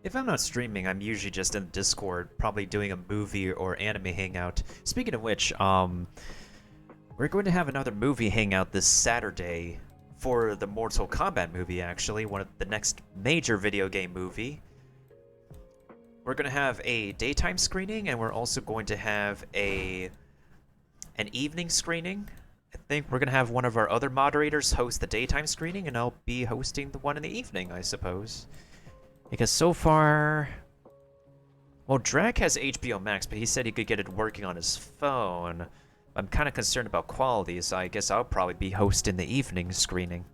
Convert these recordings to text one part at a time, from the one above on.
If I'm not streaming, I'm usually just in Discord, probably doing a movie or anime hangout. Speaking of which, we're going to have another movie hangout this Saturday for the Mortal Kombat movie, actually, one of the next major video game movie. We're going to have a daytime screening, and we're also going to have an evening screening. I think we're going to have one of our other moderators host the daytime screening, and I'll be hosting the one in the evening, I suppose. Because so far... Well, Drag has HBO Max, but he said he could get it working on his phone. I'm kind of concerned about quality, so I guess I'll probably be hosting the evening screening.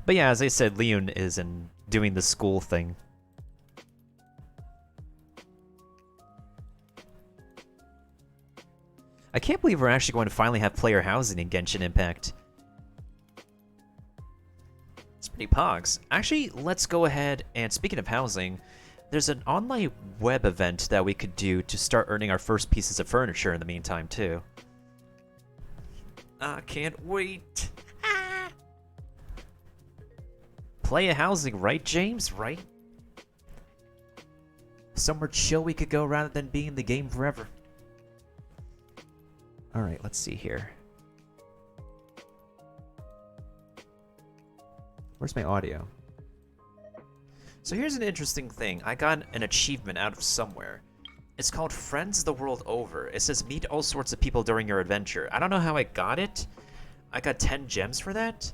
But yeah, as I said, Leon is doing the school thing. I can't believe we're actually going to finally have player housing in Genshin Impact. It's pretty pogs. Actually, let's go ahead and, speaking of housing, there's an online web event that we could do to start earning our first pieces of furniture in the meantime, too. I can't wait. Playa housing, right, James? Right? Somewhere chill we could go rather than being in the game forever. Alright, let's see here. Where's my audio? So here's an interesting thing. I got an achievement out of somewhere. It's called Friends the World Over. It says meet all sorts of people during your adventure. I don't know how I got it. I got 10 gems for that.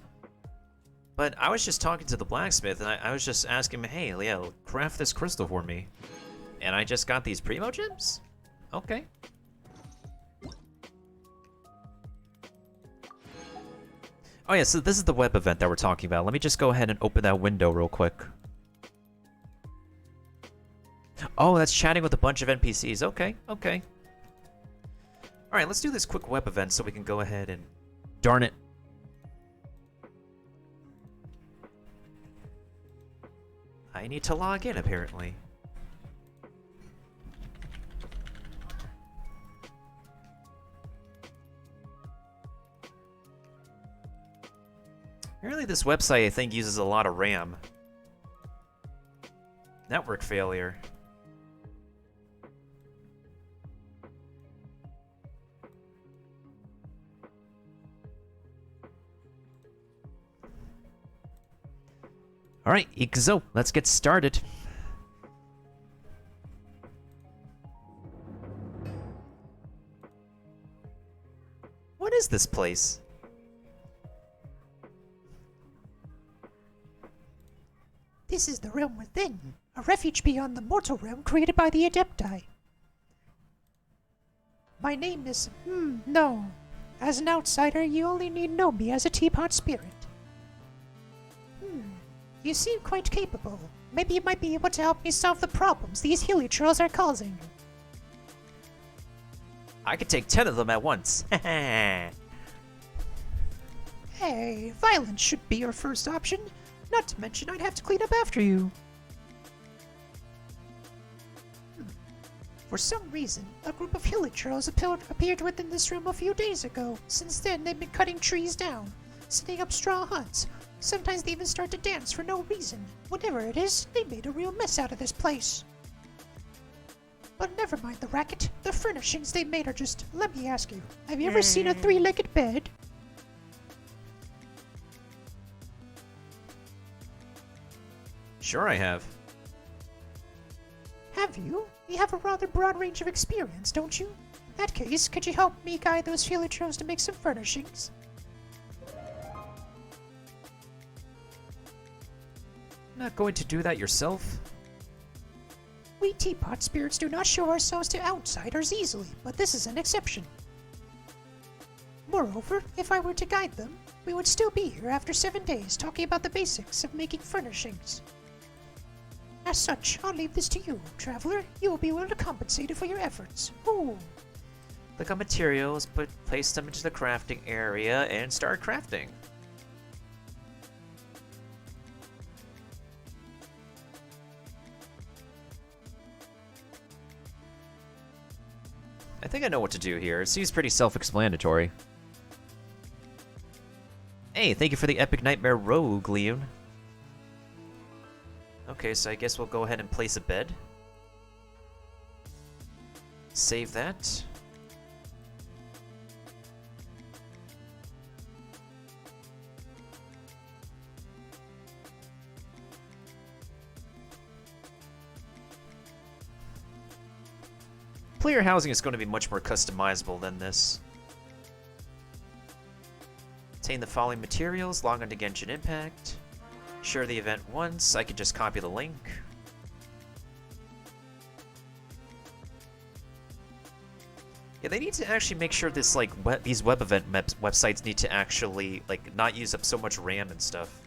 But I was just talking to the blacksmith, and I was just asking him, hey, Leo, craft this crystal for me. And I just got these Primo gems? Okay. Oh yeah, so this is the web event that we're talking about. Let me just go ahead and open that window real quick. Oh, that's chatting with a bunch of NPCs. Okay, okay. Alright, let's do this quick web event so we can go ahead and... Darn it. I need to log in, apparently. Apparently this website, I think, uses a lot of RAM. Network failure. Alright, Ikuzo, let's get started. What is this place? This is the Realm Within, a refuge beyond the mortal realm created by the Adepti. My name is... no. As an outsider, you only need know me as a teapot spirit. You seem quite capable. Maybe you might be able to help me solve the problems these heliotropes are causing. I could take 10 of them at once. Hey, violence should be your first option. Not to mention I'd have to clean up after you. For some reason, a group of hilichurls appeared within this room a few days ago. Since then, they've been cutting trees down, setting up straw huts. Sometimes they even start to dance for no reason. Whatever it is, they made a real mess out of this place. But never mind the racket. The furnishings they made are just... Let me ask you, have you ever seen a three-legged bed? Sure I have. Have you? You have a rather broad range of experience, don't you? In that case, could you help me guide those hilichurls to make some furnishings? Not going to do that yourself? We teapot spirits do not show ourselves to outsiders easily, but this is an exception. Moreover, if I were to guide them, we would still be here after 7 days talking about the basics of making furnishings. As such, I'll leave this to you, traveler. You will be well compensated for your efforts. Ooh. Look at materials, place them into the crafting area, and start crafting. I think I know what to do here. It seems pretty self-explanatory. Hey, thank you for the Epic Nightmare Rogue, Leon. Okay, so I guess we'll go ahead and place a bed. Save that. Player housing is going to be much more customizable than this. Obtain the following materials, log on to Genshin Impact. Share the event once, I can just copy the link. Yeah, they need to actually make sure this these web event websites need to actually not use up so much RAM and stuff.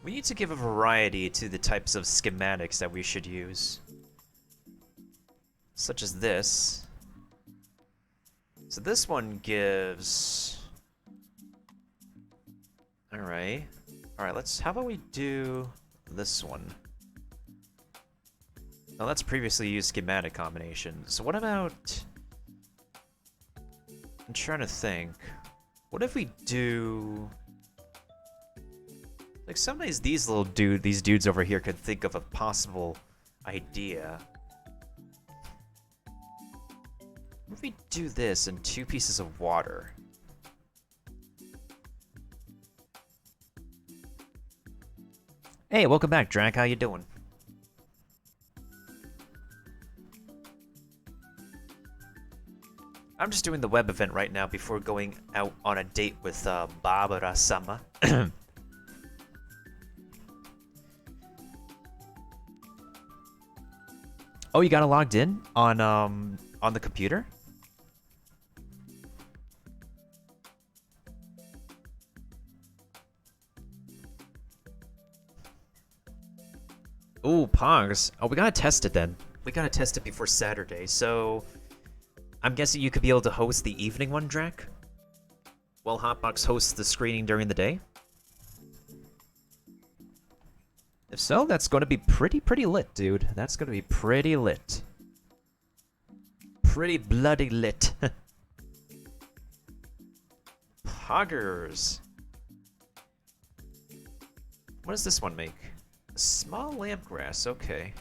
We need to give a variety to the types of schematics that we should use. Such as this. So this one gives... Alright. Alright, how about we do this one? Now that's previously used schematic combination. So what about... I'm trying to think. What if we do... Like sometimes these dudes over here could think of a possible idea. What if we do this in 2 pieces of water? Hey, welcome back, Drac. How you doing? I'm just doing the web event right now before going out on a date with Barbara-sama. Oh, you got it logged in on the computer? Ooh, Pogs. Oh, we gotta test it then. We gotta test it before Saturday, so... I'm guessing you could be able to host the evening one, Drac? While Hotbox hosts the screening during the day? If so, that's going to be pretty lit, dude. That's going to be pretty lit. Pretty bloody lit. Poggers. What does this one make? A small lampgrass, okay.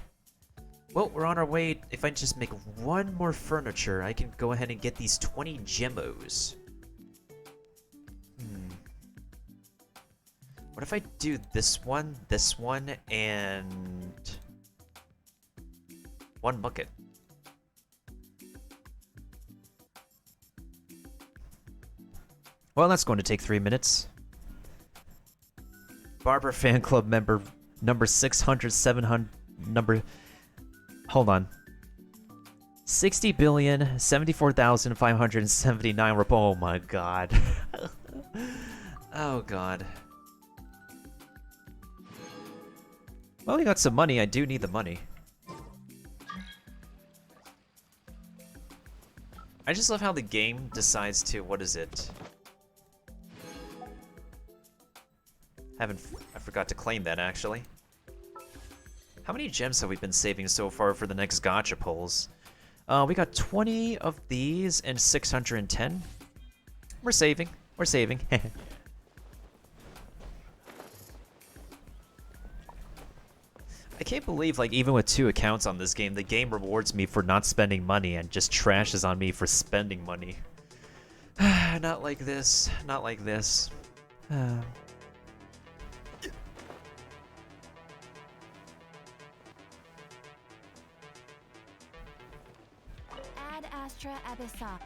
Well, we're on our way. If I just make one more furniture, I can go ahead and get these 20 gemmos. What if I do this one, and... one bucket? Well, that's going to take 3 minutes. Barber fan club member number 600, 700, number... Hold on. 60,074,579. Oh my god. Oh god. Well, we got some money. I do need the money. I just love how the game decides to... What is it? I forgot to claim that, actually. How many gems have we been saving so far for the next gacha pulls? We got 20 of these and 610. We're saving. We're saving. I can't believe, even with 2 accounts on this game, the game rewards me for not spending money and just trashes on me for spending money. Not like this. Not like this. Ad Astra Abyssa.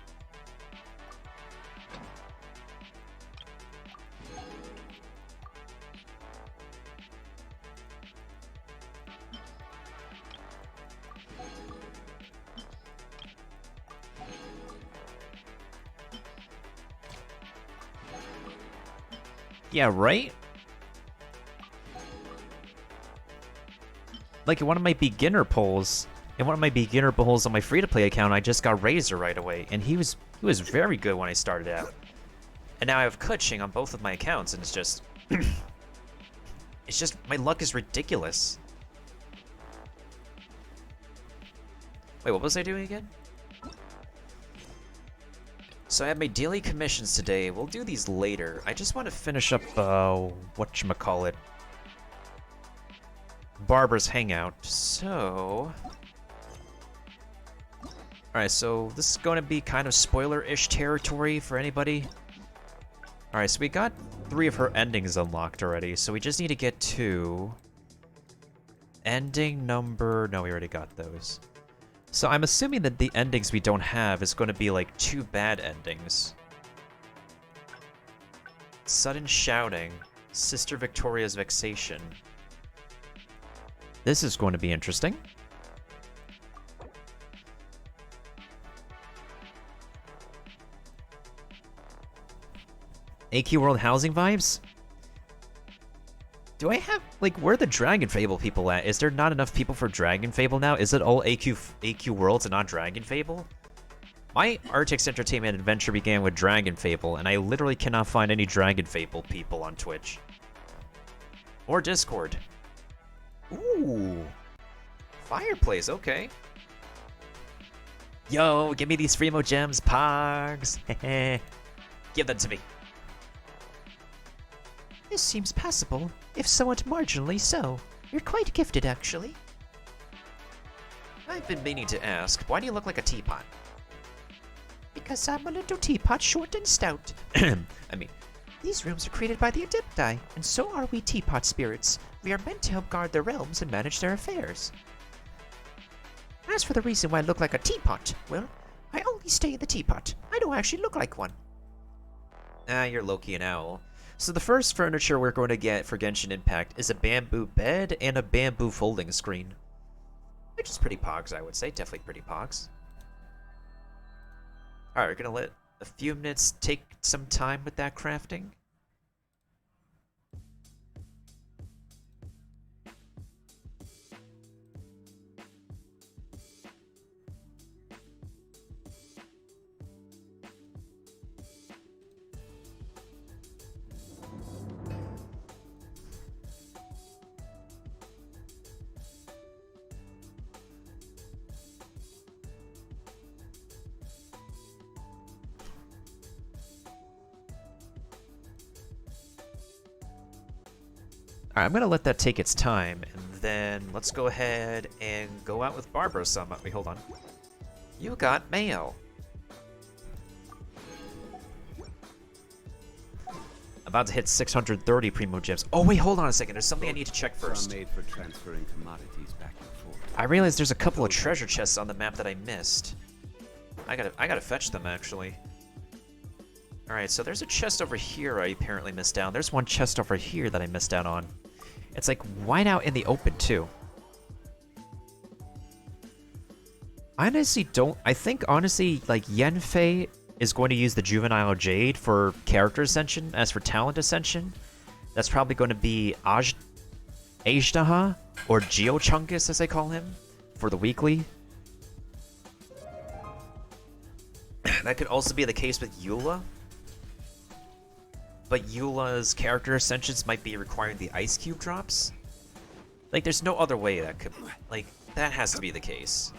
Yeah, right? Like one of my beginner polls, In one of my beginner bowls on my free-to-play account, I just got Razor right away, and he was very good when I started out. And now I have Kuching on both of my accounts, and it's just... it's just, my luck is ridiculous. Wait, what was I doing again? So I have my daily commissions today. We'll do these later. I just want to finish up, whatchamacallit, Barber's Hangout. So... Alright, so this is going to be kind of spoiler-ish territory for anybody. Alright, so we got 3 of her endings unlocked already, so we just need to get to... ending number... No, we already got those. So I'm assuming that the endings we don't have is going to be like 2 bad endings. Sudden Shouting, Sister Victoria's Vexation. This is going to be interesting. AQ World housing vibes? Do I have, like, where are the Dragon Fable people at? Is there not enough people for Dragon Fable now? Is it all AQ Worlds and not Dragon Fable? My Artix Entertainment adventure began with Dragon Fable, and I literally cannot find any Dragon Fable people on Twitch. Or Discord. Ooh. Fireplace, okay. Yo, give me these Freemo gems, Pogs. Give them to me. This seems passable, if somewhat marginally so. You're quite gifted, actually. I've been meaning to ask, why do you look like a teapot? Because I'm a little teapot, short and stout. I mean, These rooms are created by the Adepti, and so are we teapot spirits. We are meant to help guard their realms and manage their affairs. As for the reason why I look like a teapot, well, I only stay in the teapot. I don't actually look like one. you're Loki and Owl. So the first furniture we're going to get for Genshin Impact is a bamboo bed and a bamboo folding screen. Which is pretty pogs, I would say. Definitely pretty pogs. Alright, we're going to let a few minutes take some time with that crafting. Alright, I'm gonna let that take its time, and then let's go ahead and go out with Barbara some. Wait, hold on. You got mail. About to hit 630 Primo Gems. Oh wait, hold on a second. There's something I need to check first. Made for transferring commodities back and forth. I realized there's a couple of treasure chests on the map that I missed. I gotta fetch them actually. Alright, so there's a chest over here I apparently missed out. There's one chest over here that I missed out on. It's like wide out in the open too. I honestly don't... I think honestly, like, Yanfei is going to use the Juvenile Jade for character ascension. As for talent ascension, that's probably going to be Ajdaha, or Geochungus as I call him, for the weekly. That could also be the case with Eula. But Eula's character ascensions might be requiring the Ice Cube drops. Like, there's no other way that could... Like, that has to be the case.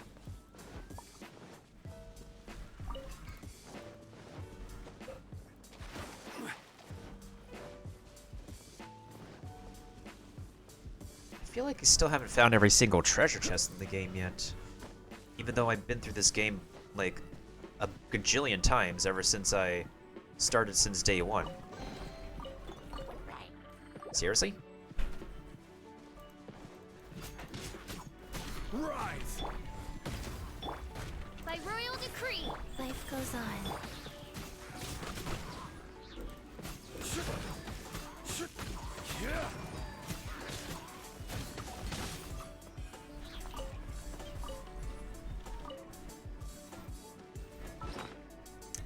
I feel like I still haven't found every single treasure chest in the game yet. Even though I've been through this game, like, a gajillion times ever since I started since day one. Seriously? Rise! By royal decree, life goes on.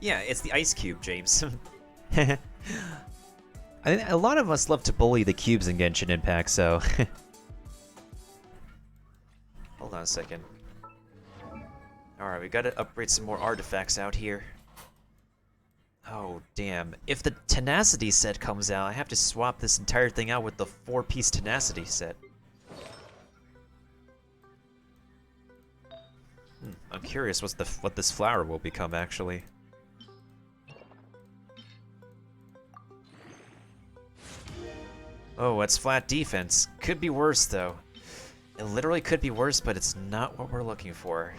Yeah, it's the Ice Cube, James. I think a lot of us love to bully the cubes in Genshin Impact, so... Hold on a second. Alright, we gotta upgrade some more artifacts out here. Oh, damn. If the Tenacity set comes out, I have to swap this entire thing out with the 4-piece Tenacity set. I'm curious what this flower will become, actually. Oh, it's flat defense. Could be worse, though. It literally could be worse, but it's not what we're looking for.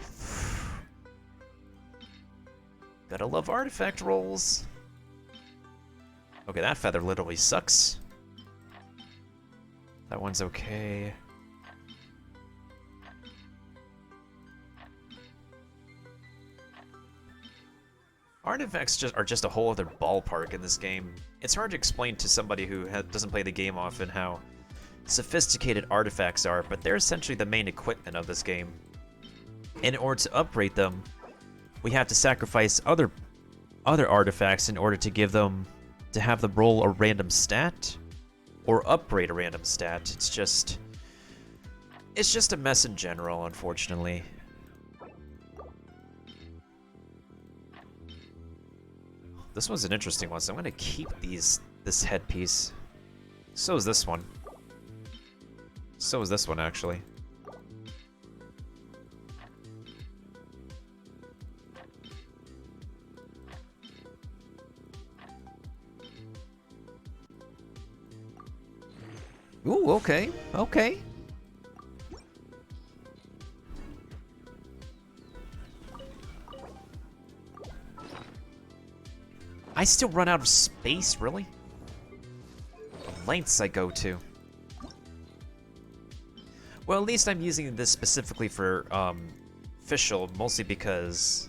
Gotta love artifact rolls. Okay, that feather literally sucks. That one's okay. Artifacts are just a whole other ballpark in this game. It's hard to explain to somebody who doesn't play the game often how sophisticated artifacts are, but they're essentially the main equipment of this game. In order to upgrade them, we have to sacrifice other artifacts in order to have them roll a random stat or upgrade a random stat. It's just a mess in general, unfortunately. This one's an interesting one, so I'm gonna keep this headpiece. So is this one. So is this one, actually. Ooh, okay, okay. I still run out of space, really? The lengths I go to. Well, at least I'm using this specifically for Fischl, mostly because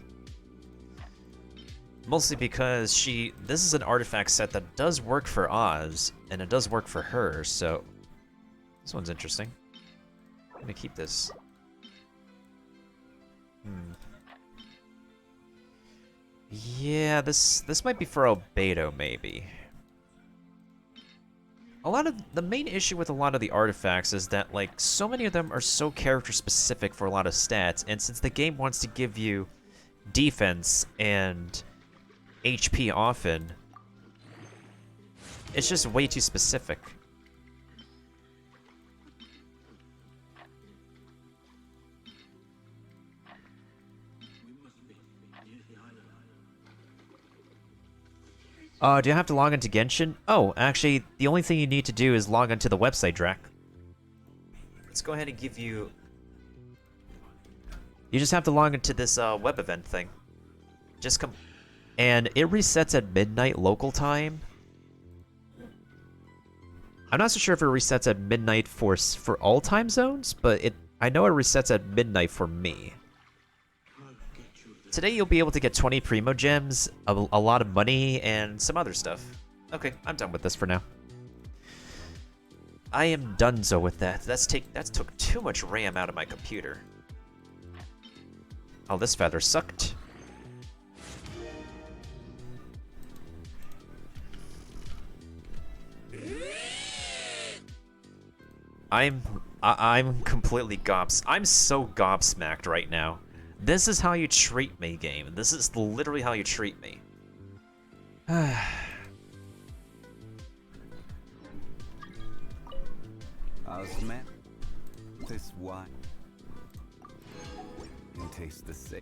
this is an artifact set that does work for Oz, and it does work for her, so this one's interesting. I'm gonna keep this. Yeah, this might be for Albedo, maybe. The main issue with a lot of the artifacts is that, like, so many of them are so character specific for a lot of stats, and since the game wants to give you defense and HP often, it's just way too specific. Do you have to log into Genshin? Oh, actually, the only thing you need to do is log into the website, Drac. Let's go ahead and give you... You just have to log into this web event thing. Just come... And it resets at midnight local time. I'm not so sure if it resets at midnight for all time zones, but I know it resets at midnight for me. Today you'll be able to get 20 Primo Gems, a lot of money, and some other stuff. Okay, I'm done with this for now. I am donezo with that. That took too much RAM out of my computer. Oh, this feather sucked. I'm completely I'm so gobsmacked right now. This is how you treat me, game. This is literally how you treat me. Osman, this wine. It tastes the same.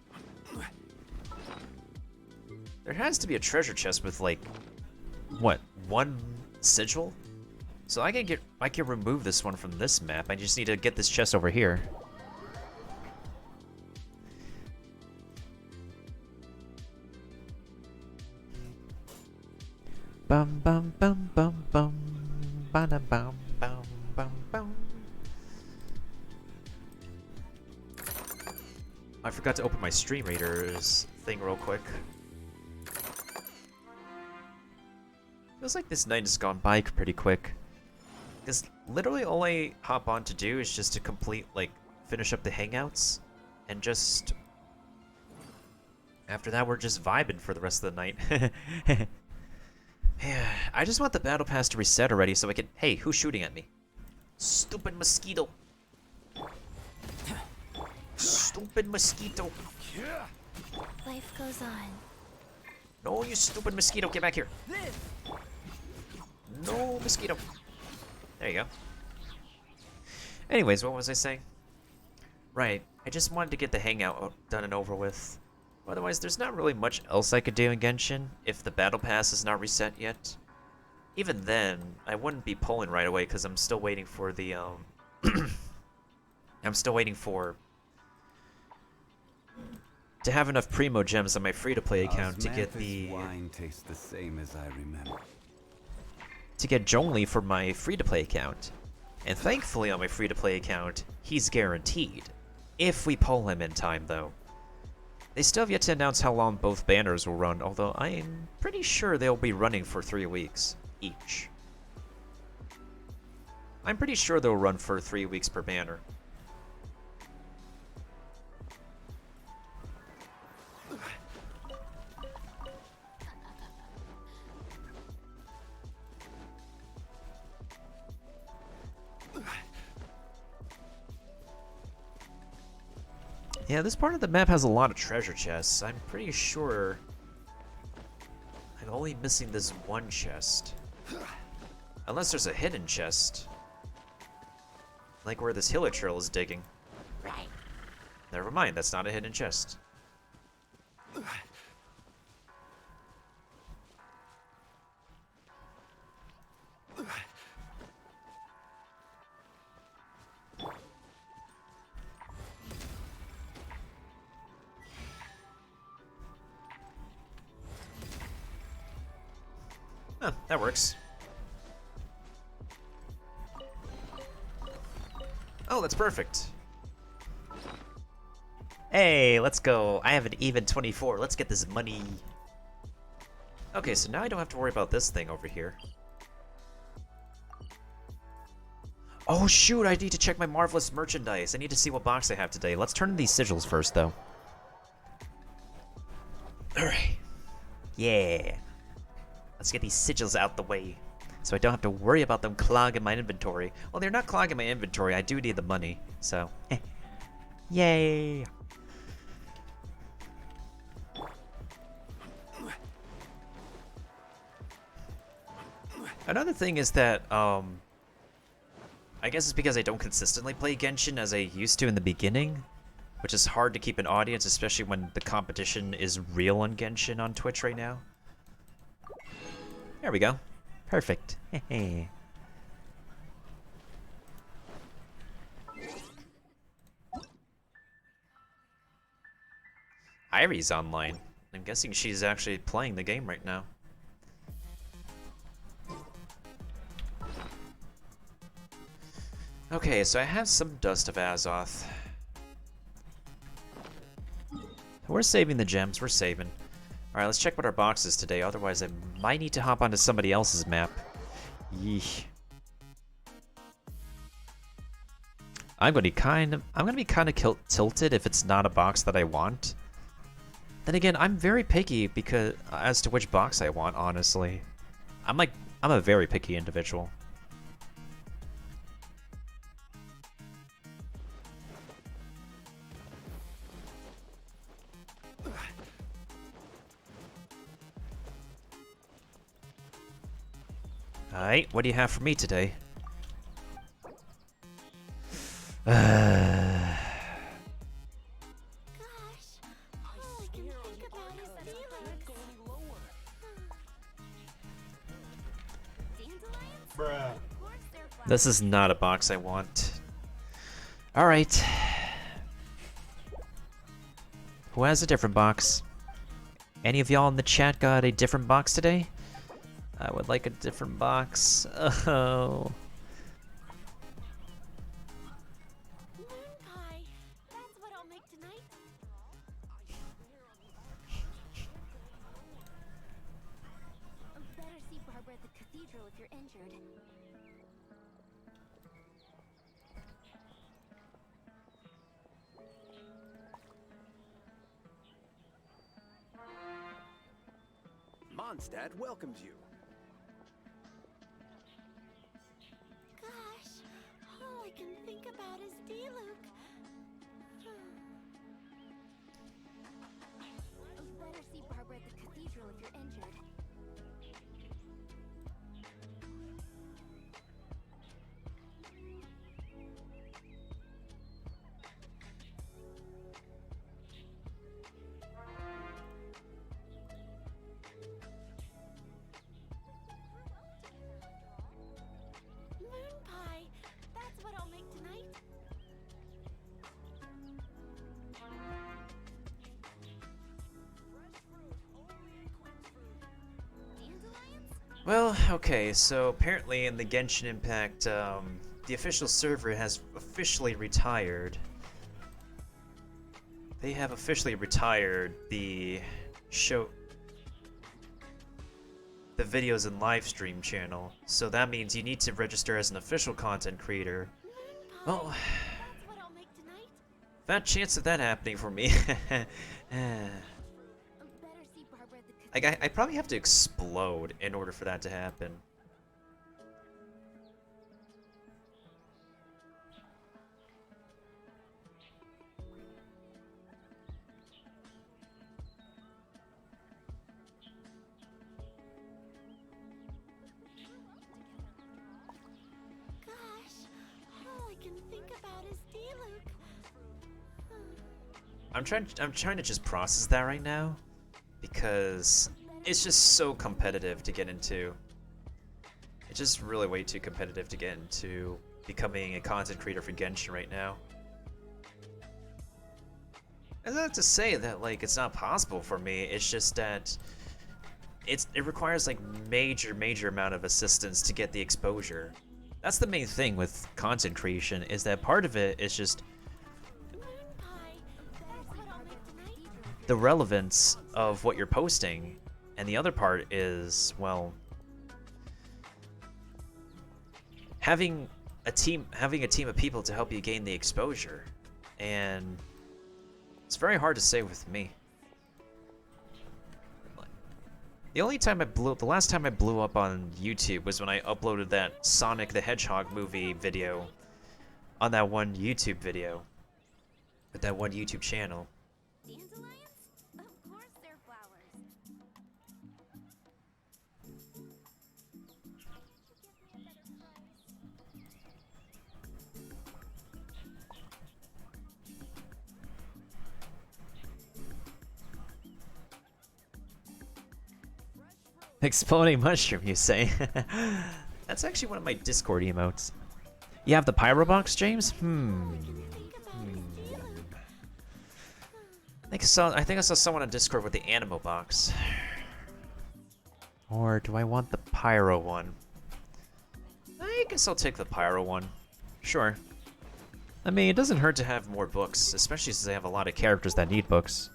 There has to be a treasure chest with, like, what, 1 sigil? So I can remove this one from this map. I just need to get this chest over here. Bum bum bum bum bum bada bum bum bum bum. I forgot to open my Stream Readers thing real quick. Feels like this night has gone by pretty quick. Because literally all I hop on to do is just to finish up the hangouts, and just after that we're just vibing for the rest of the night. Yeah, I just want the battle pass to reset already so I can... Hey, who's shooting at me? Stupid mosquito. Stupid mosquito. Life goes on. No, you stupid mosquito, get back here. No, mosquito. There you go. Anyways, what was I saying? Right, I just wanted to get the hangout done and over with. Otherwise, there's not really much else I could do in Genshin if the battle pass is not reset yet. Even then, I wouldn't be pulling right away because I'm still waiting for the, I'm still waiting for to have enough Primo Gems on my free-to-play account to get the wine tastes the same as I remember. to get Zhongli for my free-to-play account. And thankfully on my free-to-play account, he's guaranteed. If we pull him in time, though. They still have yet to announce how long both banners will run, although I am pretty sure they'll be running for 3 weeks each. I'm pretty sure they'll run for 3 weeks per banner. Yeah, this part of the map has a lot of treasure chests. I'm pretty sure I'm only missing this one chest. Unless there's a hidden chest. Like where this Hilichurl is digging. Right. Never mind, that's not a hidden chest. Huh, that works. Oh, that's perfect. Hey, let's go. I have an even 24. Let's get this money. Okay, so now I don't have to worry about this thing over here. Oh shoot, I need to check my Marvelous merchandise. I need to see what box I have today. Let's turn in these sigils first, though. Alright. Yeah. Let's get these sigils out the way, so I don't have to worry about them clogging my inventory. Well, they're not clogging my inventory. I do need the money, so. Yay! Another thing is that, I guess it's because I don't consistently play Genshin as I used to in the beginning, which is hard to keep an audience, especially when the competition is real on Genshin on Twitch right now. There we go. Perfect. Irie's online. I'm guessing she's actually playing the game right now. Okay, so I have some Dust of Azoth. We're saving the gems, we're saving. Alright, let's check what our box is today, otherwise I might need to hop onto somebody else's map. Yeesh. I'm gonna be kind of tilted if it's not a box that I want. Then again, I'm very picky because as to which box I want, honestly. I'm a very picky individual. Alright, what do you have for me today? Gosh, all I can think about is Felix. Dandelions? Bruh. Of course they're fun. This is not a box I want. Alright. Who has a different box? Any of y'all in the chat got a different box today? I would like a different box. Oh. Moon pie. That's what I'll make tonight. Better see Barbara at the cathedral if you're injured. Mondstadt welcomes you. Gosh, all I can think about is Diluc. hospital if you're injured. Moon pie. That's what I'll make tonight. Dandelions? Well, okay, so apparently in the Genshin Impact, the official server has officially retired. They have officially retired the videos and live stream channel. So that means you need to register as an official content creator. Well, That's what I'll make tonight. fat chance of that happening for me. Better see Barbara at the Like, I probably have to explode in order for that to happen. Gosh, all I can think about is D-Luke. I'm trying to just process that right now because it's just so competitive to get into. It's just really way too competitive to get into becoming a content creator for Genshin right now. And not to say that like it's not possible for me. It's just that it requires like major amount of assistance to get the exposure. That's the main thing with content creation, is that part of it is just Moon pie. That's what I'll make tonight. the relevance of what you're posting, and the other part is, well, having a team of people to help you gain the exposure. And it's very hard to say with me. The last time I blew up on YouTube was when I uploaded that Sonic the Hedgehog movie video on that one YouTube video, with that one YouTube channel. Dandelions? Of course they're flowers. Exploding mushroom, you say? That's actually one of my Discord emotes. You have the Pyro Box, James? Think about is D-Luke. I think I saw someone on Discord with the Animo Box. Or do I want the Pyro one? I guess I'll take the Pyro one. Sure. I mean, it doesn't hurt to have more books, especially since I have a lot of characters that need books.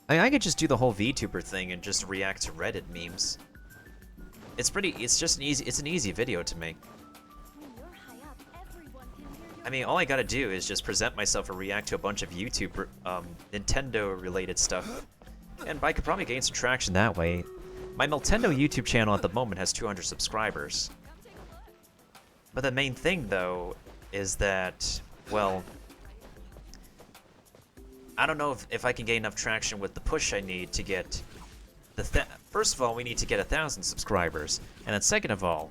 I could just do the whole VTuber thing and just react to Reddit memes. It's an easy video to make. When you're high up, everyone can hear your I mean, all I gotta do is just present myself and react to a bunch of YouTube, Nintendo-related stuff. And I could probably gain some traction that way. My Nintendo YouTube channel at the moment has 200 subscribers. But the main thing, though, is that, well, I don't know if I can gain enough traction with the push I need to get first of all, we need to get 1,000 subscribers. And then second of all,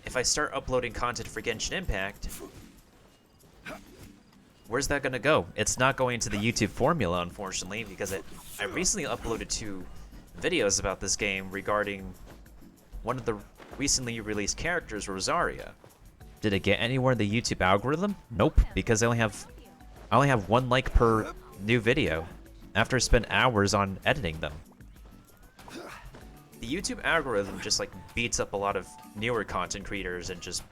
if I start uploading content for Genshin Impact, where's that gonna go? It's not going to the YouTube formula, unfortunately, because I recently uploaded 2 videos about this game regarding one of the recently released characters, Rosaria. Did it get anywhere in the YouTube algorithm? Nope, because I only have 1 like per new video after I spent hours on editing them. The YouTube algorithm just like beats up a lot of newer content creators and just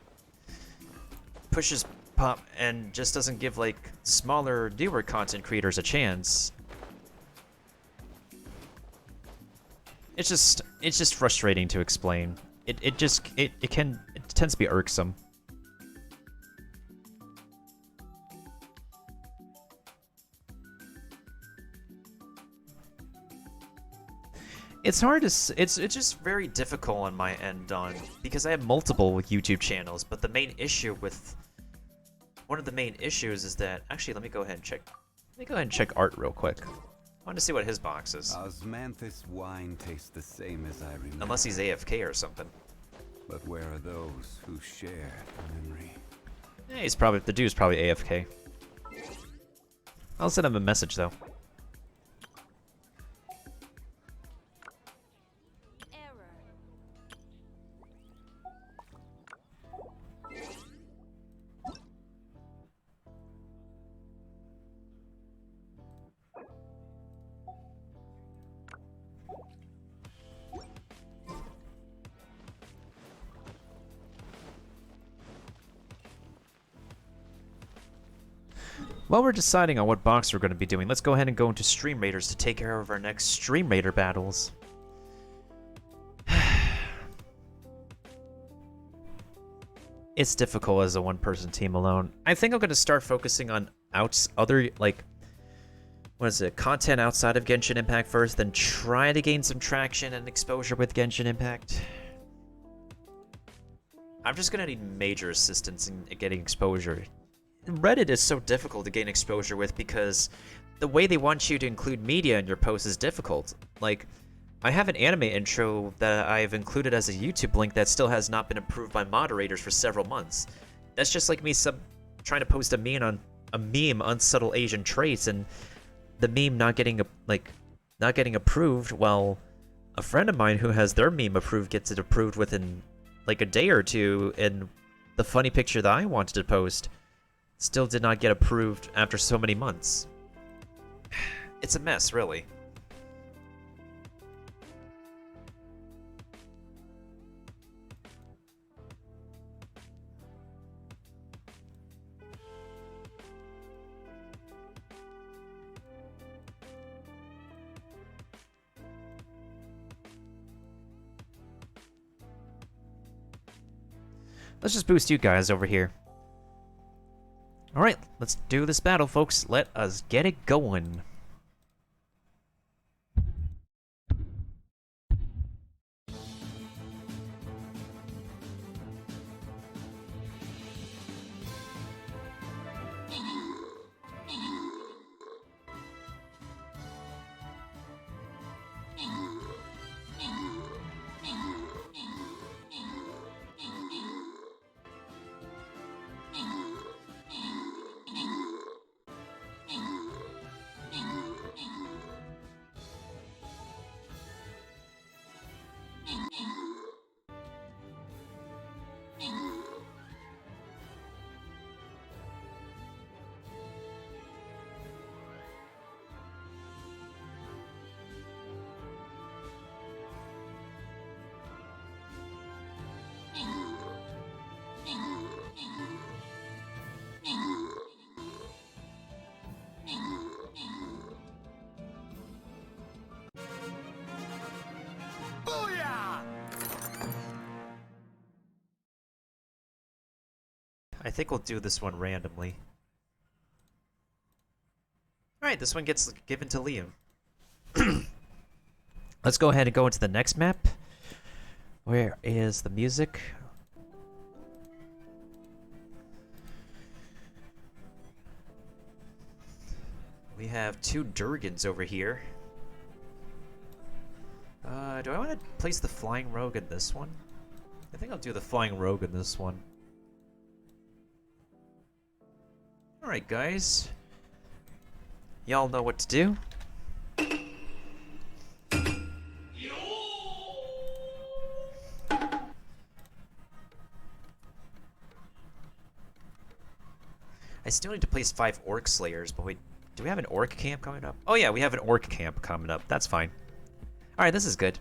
pushes pop and just doesn't give like smaller, newer content creators a chance. It's just frustrating to explain. It tends to be irksome. It's hard to it's just very difficult on my end because I have multiple YouTube channels, but the main issue with one of the main issues is that actually let me go ahead and check. Let me go ahead and check Art real quick. I want to see what his box is. Osmanthus wine tastes the same as I remember. Unless he's AFK or something. But where are those who share memory? Yeah, he's probably the dude's probably AFK. I'll send him a message though. Error. While we're deciding on what box we're going to be doing, let's go ahead and go into Stream Raiders to take care of our next Stream Raider battles. It's difficult as a one-person team alone. I think I'm going to start focusing on other, like, what is it, content outside of Genshin Impact first, then try to gain some traction and exposure with Genshin Impact. I'm just going to need major assistance in getting exposure. Reddit is so difficult to gain exposure with because the way they want you to include media in your posts is difficult. Like, I have an anime intro that I've included as a YouTube link that still has not been approved by moderators for several months. That's just like me trying to post a meme on subtle Asian traits and the meme not getting approved, while a friend of mine who has their meme approved gets it approved within like a day or two, and the funny picture that I wanted to post still did not get approved after so many months. It's a mess, really. Let's just boost you guys over here. Alright, let's do this battle, folks. Let us get it going. I think we'll do this one randomly. Alright, this one gets given to Liam. Let's go ahead and go into the next map. Where is the music? We have two Durgans over here. Do I want to place the Flying Rogue in this one? I think I'll do the Flying Rogue in this one. Alright, guys. Y'all know what to do. I still need to place 5 Orc Slayers, but wait, do we have an Orc camp coming up? Oh yeah, we have an Orc camp coming up. That's fine. Alright, this is good.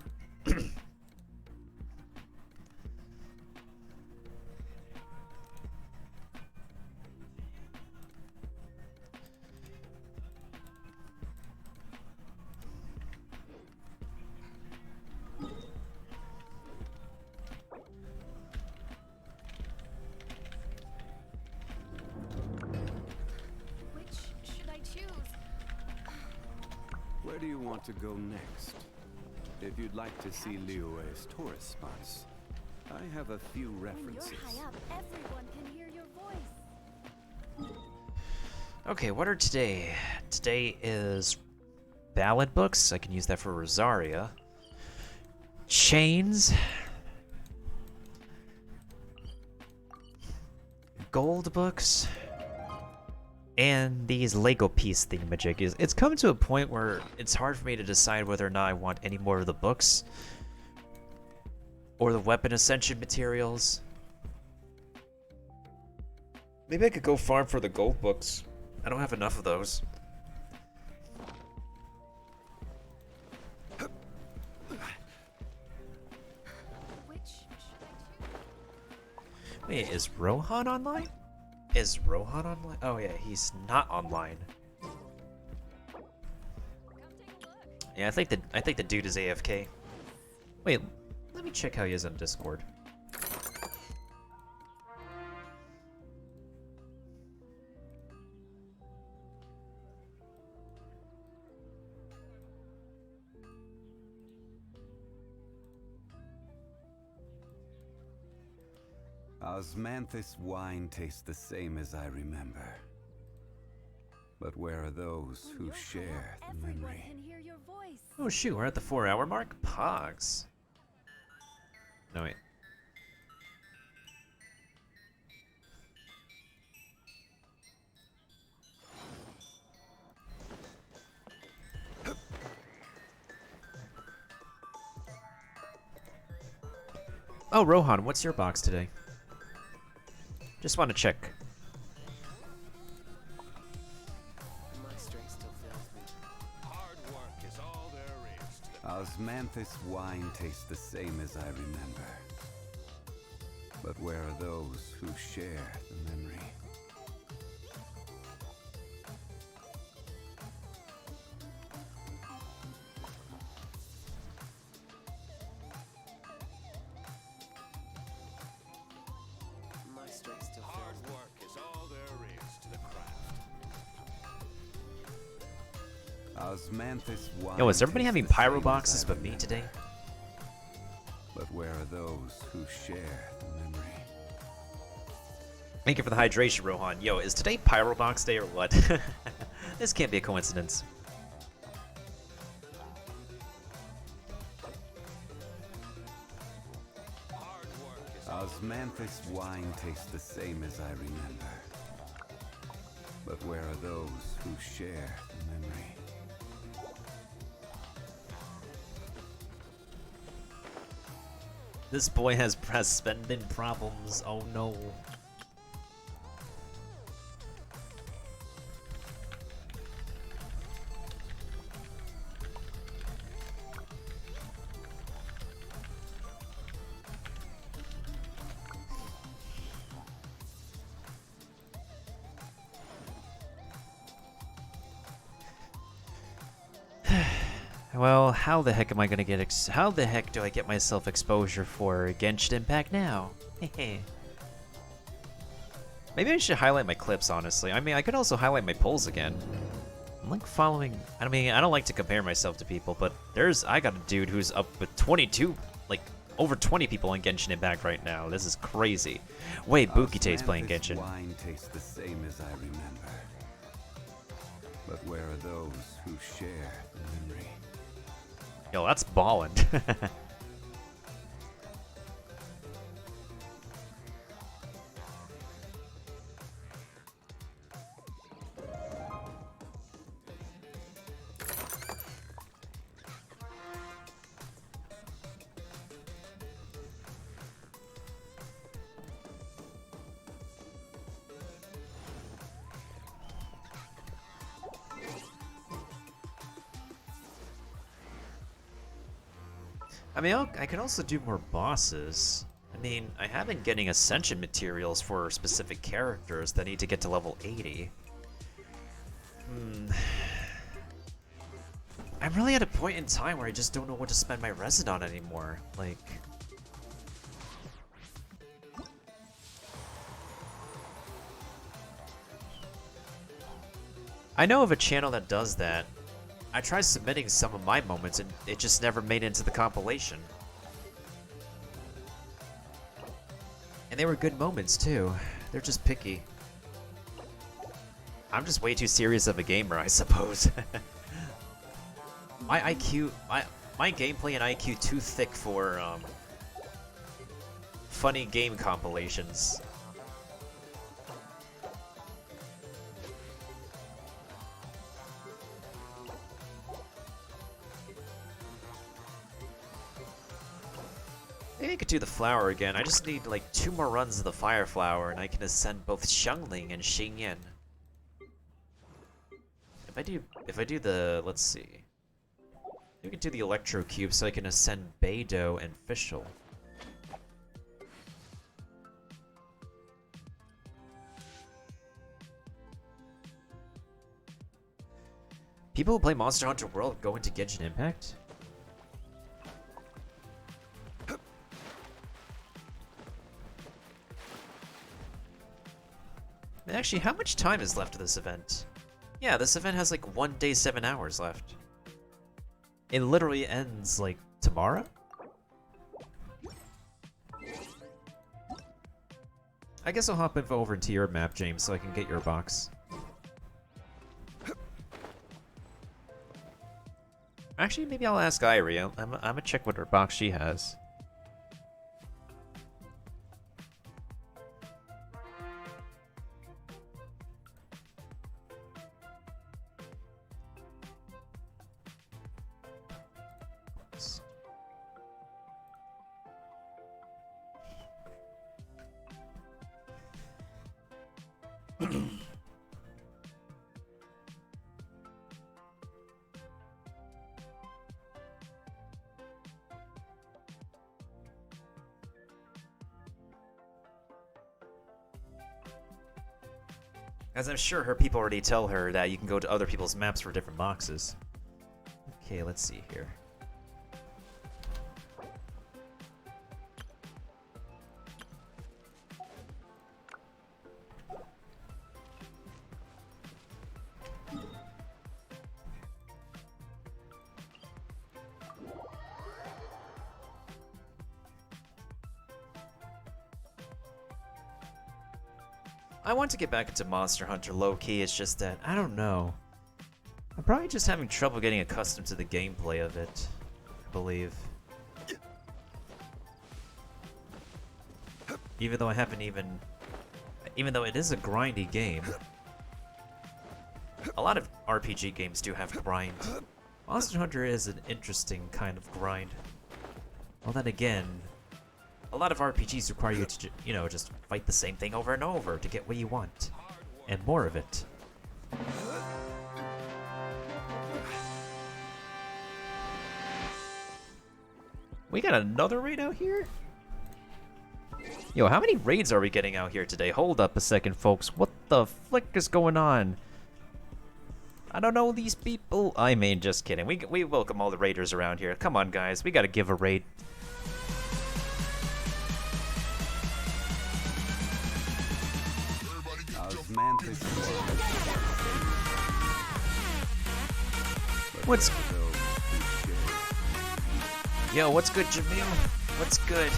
Where do you want to go next? If you'd like to see Liyue's tourist spots, I have a few references. When you're high up, everyone can hear your voice. Okay, what are today? Today is ballad books. I can use that for Rosaria. Chains. Gold books. And these Lego piece thingamajig. It's come to a point where it's hard for me to decide whether or not I want any more of the books or the weapon ascension materials. Maybe I could go farm for the gold books. I don't have enough of those. Which should I choose? Wait, is Rohan online? Is Rohan online? Oh yeah, he's not online. Come take a look. Yeah, I think the dude is AFK. Wait, let me check how he is on Discord. Osmanthus wine tastes the same as I remember. But where are those who share the Everyone memory? can hear your voice. Oh shoot, we're at the 4-hour mark? Pogs. No wait. Oh, Rohan, what's your box today? Just want to check. My strength still fails me. Hard work is all there is to the Osmanthus wine tastes the same as I remember. But where are those who share the memory? My strength still hard fails me. work is all there is to the craft. Osmanthus wine. Yo, is everybody tastes having the pyro same as boxes I but me remember. today? But where are those who share the memory? Thank you for the hydration, Rohan. Yo, is today Pyro Box Day or what? This can't be a coincidence. Hard work is all Osmanthus wine tastes the same as I remember. But where are those who share the memory? This boy has spending problems. Oh no. Well, how the heck am I gonna get how the heck do I get myself exposure for Genshin Impact now? Maybe I should highlight my clips, honestly. I mean, I could also highlight my polls again. I'm like following, I mean, I don't like to compare myself to people, but I got a dude who's up with 22, like, over 20 people in Genshin Impact right now. This is crazy. Wait, Bukite's playing Osmanthus Genshin. wine tastes the same as I remember. But where are those who share the memory? Yo, that's ballin'. I mean, I could also do more bosses. I mean, I have been getting ascension materials for specific characters that need to get to level 80. I'm really at a point in time where I just don't know what to spend my resin on anymore. Like... I know of a channel that does that. I tried submitting some of my moments and it just never made it into the compilation. And they were good moments too. They're just picky. I'm just way too serious of a gamer, I suppose. My IQ, my gameplay and IQ too thick for funny game compilations. Maybe I could do the flower again. I just need like 2 more runs of the fire flower and I can ascend both Xiangling and Xingyan. If I do the, let's see. We can do the electro cube so I can ascend Beidou and Fischl. People who play Monster Hunter World go into Genshin Impact? Actually, how much time is left of this event? Yeah, this event has like 1 day, 7 hours left. It literally ends like tomorrow? I guess I'll hop over into your map, James, so I can get your box. Actually, maybe I'll ask Irie. I'm gonna check what her box she has. As I'm sure her people already tell her that you can go to other people's maps for different boxes. Okay, let's see here. I want to get back into Monster Hunter low-key, it's just that, I don't know. I'm probably just having trouble getting accustomed to the gameplay of it, I believe. Even though I haven't even though it is a grindy game. A lot of RPG games do have grind. Monster Hunter is an interesting kind of grind. Well then again, a lot of RPGs require you to, you know, just fight the same thing over and over to get what you want. And more of it. We got another raid out here? Yo, how many raids are we getting out here today? Hold up a second, folks. What the flick is going on? I don't know these people. I mean, just kidding. We welcome all the raiders around here. Come on, guys. We gotta give a raid. What's... Yo, what's good, Jamil? What's good?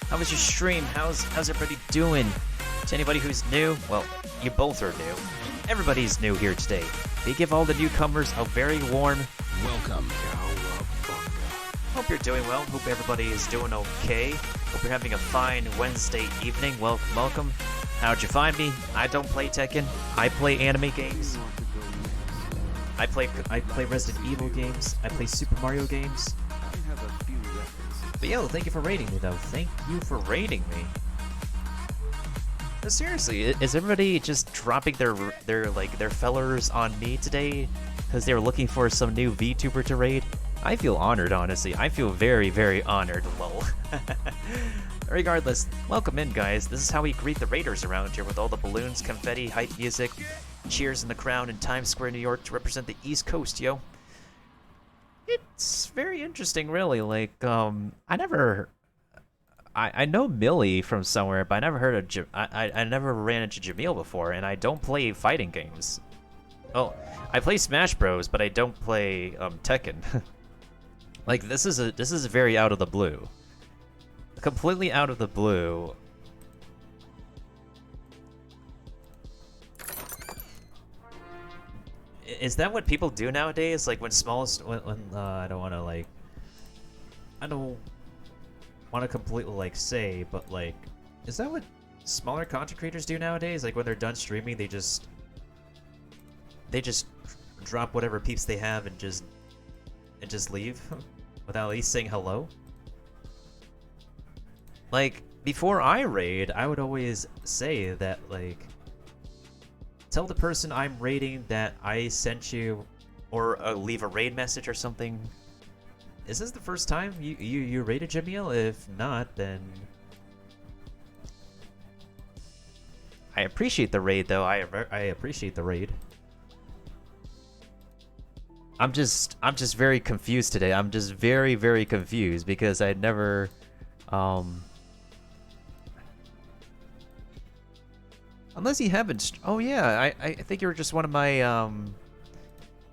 How was your stream? How's everybody doing? To anybody who's new, well, you both are new. Everybody's new here today. They give all the newcomers a very warm welcome. Hope you're doing well. Hope everybody is doing okay. Hope you're having a fine Wednesday evening. Welcome. How'd you find me? I don't play Tekken. I play anime games. I play Resident Evil games. I play Super Mario games. But yo, thank you for raiding me though. Thank you for raiding me. But seriously, is everybody just dropping their fellers on me today because they were looking for some new VTuber to raid? I feel honored, honestly. I feel very, very honored. Lol. Regardless, welcome in, guys. This is how we greet the raiders around here with all the balloons, confetti, hype music, cheers in the crowd in Times Square, New York to represent the East Coast, yo. It's very interesting, really. Like, I know Millie from somewhere, but I never heard of I never ran into Jamil before, and I don't play fighting games. Oh, I play Smash Bros, but I don't play Tekken. Like, this is very out of the blue. Completely out of the blue. Is that what people do nowadays? Like when smallest, when I don't want to like, I don't want to completely like say, but like, is that what smaller content creators do nowadays? Like when they're done streaming, they just drop whatever peeps they have and just leave without at least saying hello. Like before I raid, I would always say that like, tell the person I'm raiding that I sent you, or leave a raid message or something. Is this the first time you raided Jamil? If not, then I appreciate the raid though. I appreciate the raid. I'm just very confused today. I'm just very, very confused because I'd never unless you haven't. Oh yeah, I think you were just one of my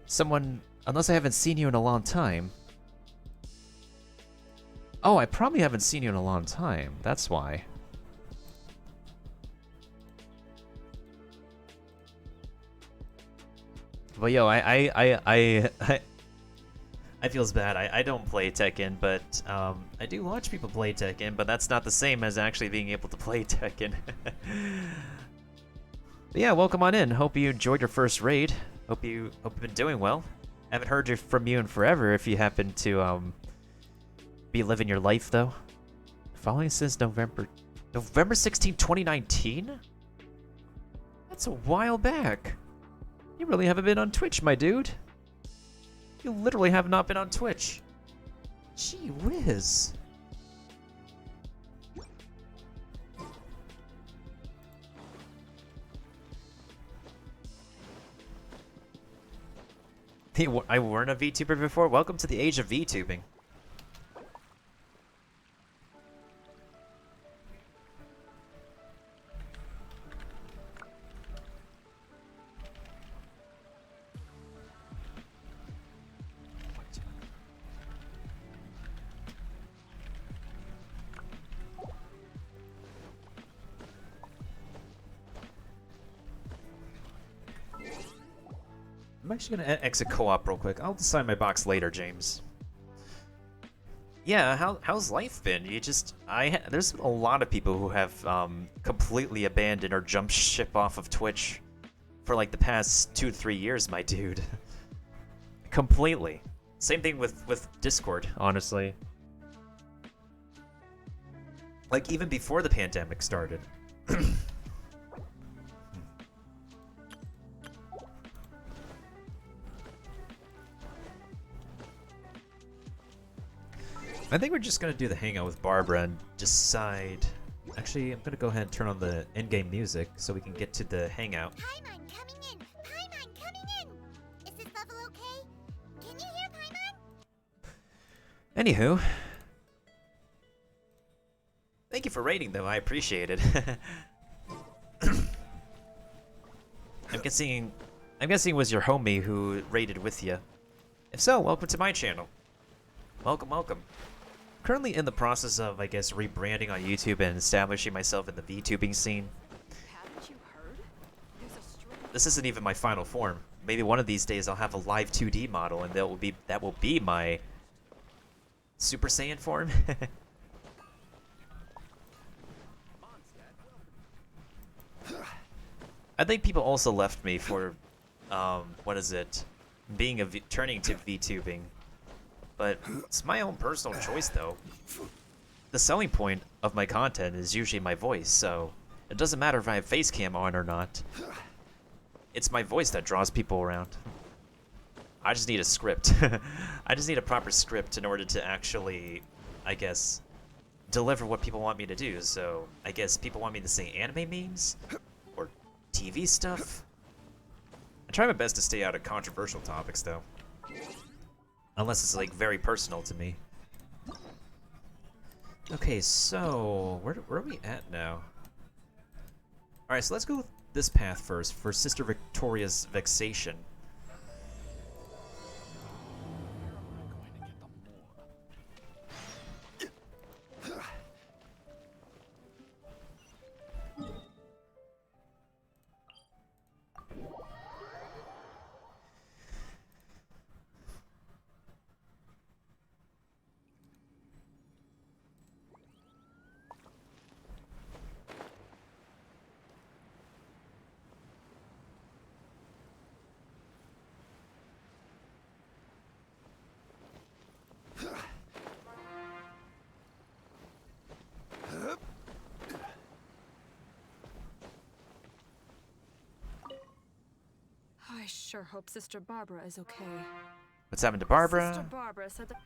someone. Unless I haven't seen you in a long time. Oh, I probably haven't seen you in a long time. That's why. But yo, I feels bad. I don't play Tekken, but I do watch people play Tekken. But that's not the same as actually being able to play Tekken. But yeah, welcome on in. Hope you enjoyed your first raid. Hope you've been doing well. Haven't heard from you in forever. If you happen to be living your life though. Following since November 16, 2019. That's a while back. You really haven't been on Twitch, my dude. You literally have not been on Twitch. Gee whiz. I weren't a VTuber before. Welcome to the age of VTubing. I'm actually gonna exit co-op real quick. I'll decide my box later, James. Yeah, how's life been? There's a lot of people who have completely abandoned or jumped ship off of Twitch for like the past 2 to 3 years, my dude. Completely. Same thing with Discord, honestly. Like even before the pandemic started. I think we're just gonna do the hangout with Barbara and decide. Actually, I'm gonna go ahead and turn on the in-game music so we can get to the hangout. Paimon coming in! Paimon coming in! Is this level okay? Can you hear Paimon? Anywho, thank you for rating, though. I appreciate it. I'm guessing it was your homie who raided with you. If so, welcome to my channel. Welcome, welcome. Currently in the process of, I guess, rebranding on YouTube and establishing myself in the VTubing scene. Haven't you heard? There's a string. This isn't even my final form. Maybe one of these days I'll have a live 2D model, and that will be my Super Saiyan form. I think people also left me for, what is it? Turning to VTubing. But it's my own personal choice, though. The selling point of my content is usually my voice, so it doesn't matter if I have face cam on or not. It's my voice that draws people around. I just need a script. I just need a proper script in order to actually, I guess, deliver what people want me to do. So I guess people want me to say anime memes or TV stuff. I try my best to stay out of controversial topics, though. Unless it's like very personal to me. Okay, so where are we at now? Alright, so let's go this path first for Sister Victoria's Vexation. sure hope Sister Barbara is okay. What's happened to Barbara? Sister Barbara said that.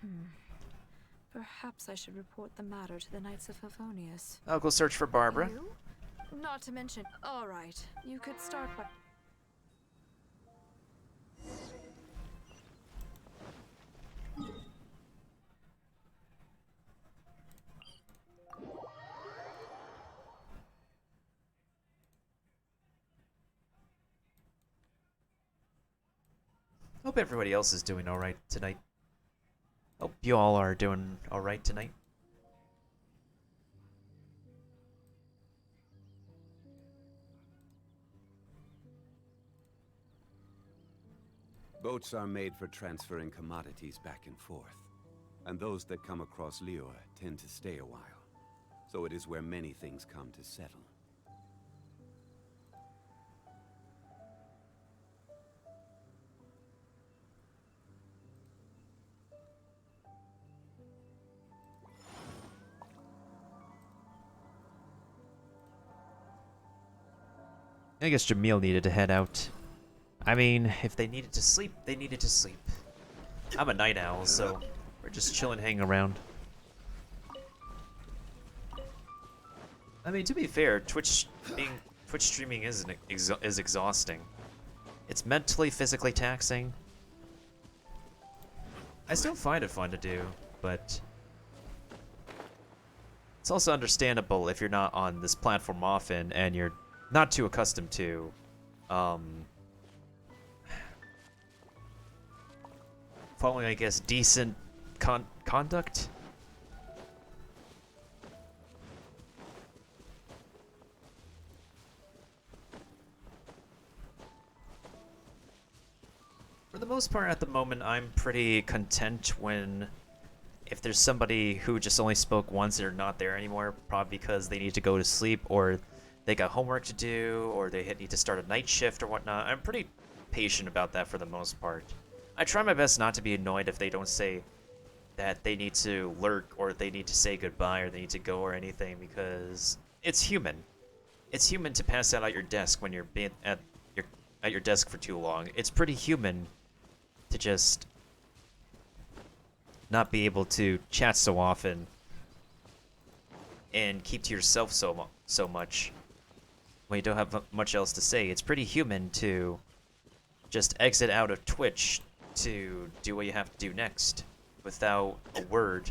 Perhaps I should report the matter to the Knights of Favonius. I'll go search for Barbara. You? Not to mention. All right, you could start by. Hope everybody else is doing alright tonight. Hope you all are doing alright tonight. Boats are made for transferring commodities back and forth, and those that come across Lior tend to stay a while. So it is where many things come to settle. I guess Jamil needed to head out. I mean, if they needed to sleep, they needed to sleep. I'm a night owl, so we're just chilling, hanging around. I mean, to be fair, Twitch streaming is exhausting. It's mentally, physically taxing. I still find it fun to do, but it's also understandable if you're not on this platform often and you're not too accustomed to following, I guess, decent conduct. For the most part, at the moment, I'm pretty content when if there's somebody who just only spoke once, they're not there anymore, probably because they need to go to sleep or they got homework to do, or they need to start a night shift or whatnot. I'm pretty patient about that for the most part. I try my best not to be annoyed if they don't say that they need to lurk, or they need to say goodbye, or they need to go or anything, because it's human. It's human to pass out at your desk when you're being at your desk for too long. It's pretty human to just not be able to chat so often and keep to yourself so much when you don't have much else to say. It's pretty human to just exit out of Twitch to do what you have to do next without a word.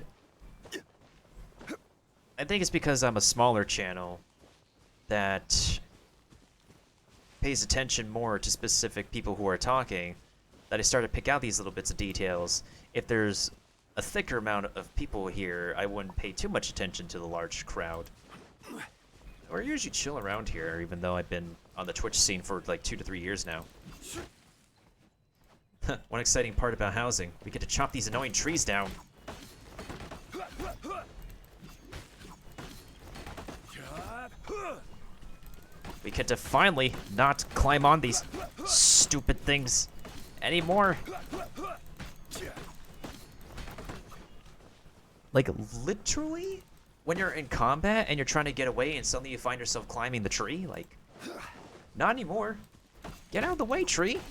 I think it's because I'm a smaller channel that pays attention more to specific people who are talking that I start to pick out these little bits of details. If there's a thicker amount of people here, I wouldn't pay too much attention to the large crowd. We're usually chill around here, even though I've been on the Twitch scene for like 2 to 3 years now. One exciting part about housing, we get to chop these annoying trees down. We get to finally not climb on these stupid things anymore. Like, literally? When you're in combat and you're trying to get away and suddenly you find yourself climbing the tree? Like, not anymore. Get out of the way, tree.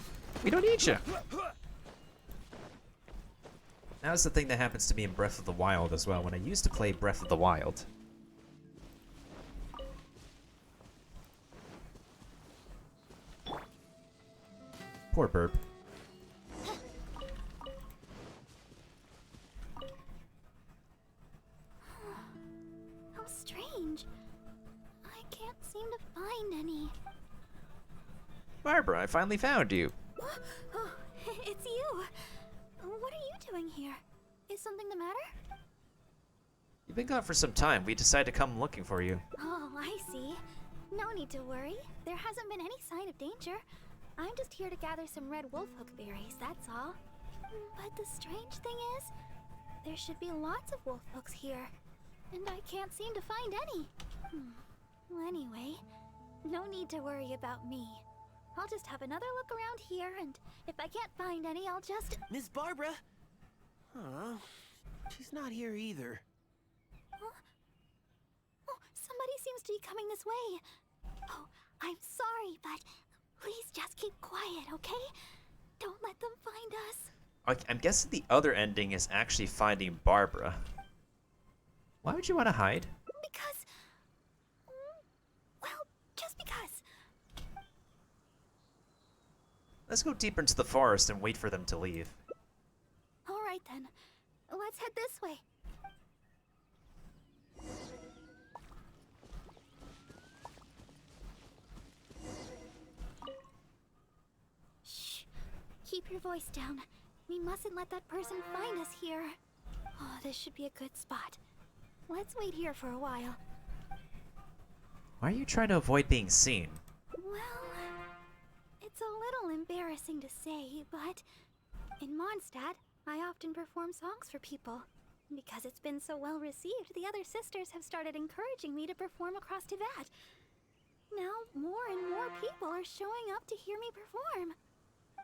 We don't need you. That's the thing that happens to me in Breath of the Wild as well, when I used to play Breath of the Wild. Poor burp. How strange. I can't seem to find any. Barbara, I finally found you. Oh, it's you. What are you doing here? Is something the matter? You've been gone for some time. We decided to come looking for you. Oh, I see. No need to worry. There hasn't been any sign of danger. I'm just here to gather some red wolfhook berries, that's all. But the strange thing is, there should be lots of wolfhooks here, and I can't seem to find any. Well, anyway, no need to worry about me. I'll just have another look around here, and if I can't find any, I'll just... Miss Barbara? Huh? She's not here either. Huh? Oh, somebody seems to be coming this way. Oh, I'm sorry, but please just keep quiet, okay? Don't let them find us. I'm guessing the other ending is actually finding Barbara. Why would you want to hide? Because... well, just because. Let's go deeper into the forest and wait for them to leave. Alright then. Let's head this way. Shh. Keep your voice down. We mustn't let that person find us here. Oh, this should be a good spot. Let's wait here for a while. Why are you trying to avoid being seen? Well, it's a little embarrassing to say, but in Mondstadt, I often perform songs for people. Because it's been so well received, the other sisters have started encouraging me to perform across Tivat. Now, more and more people are showing up to hear me perform.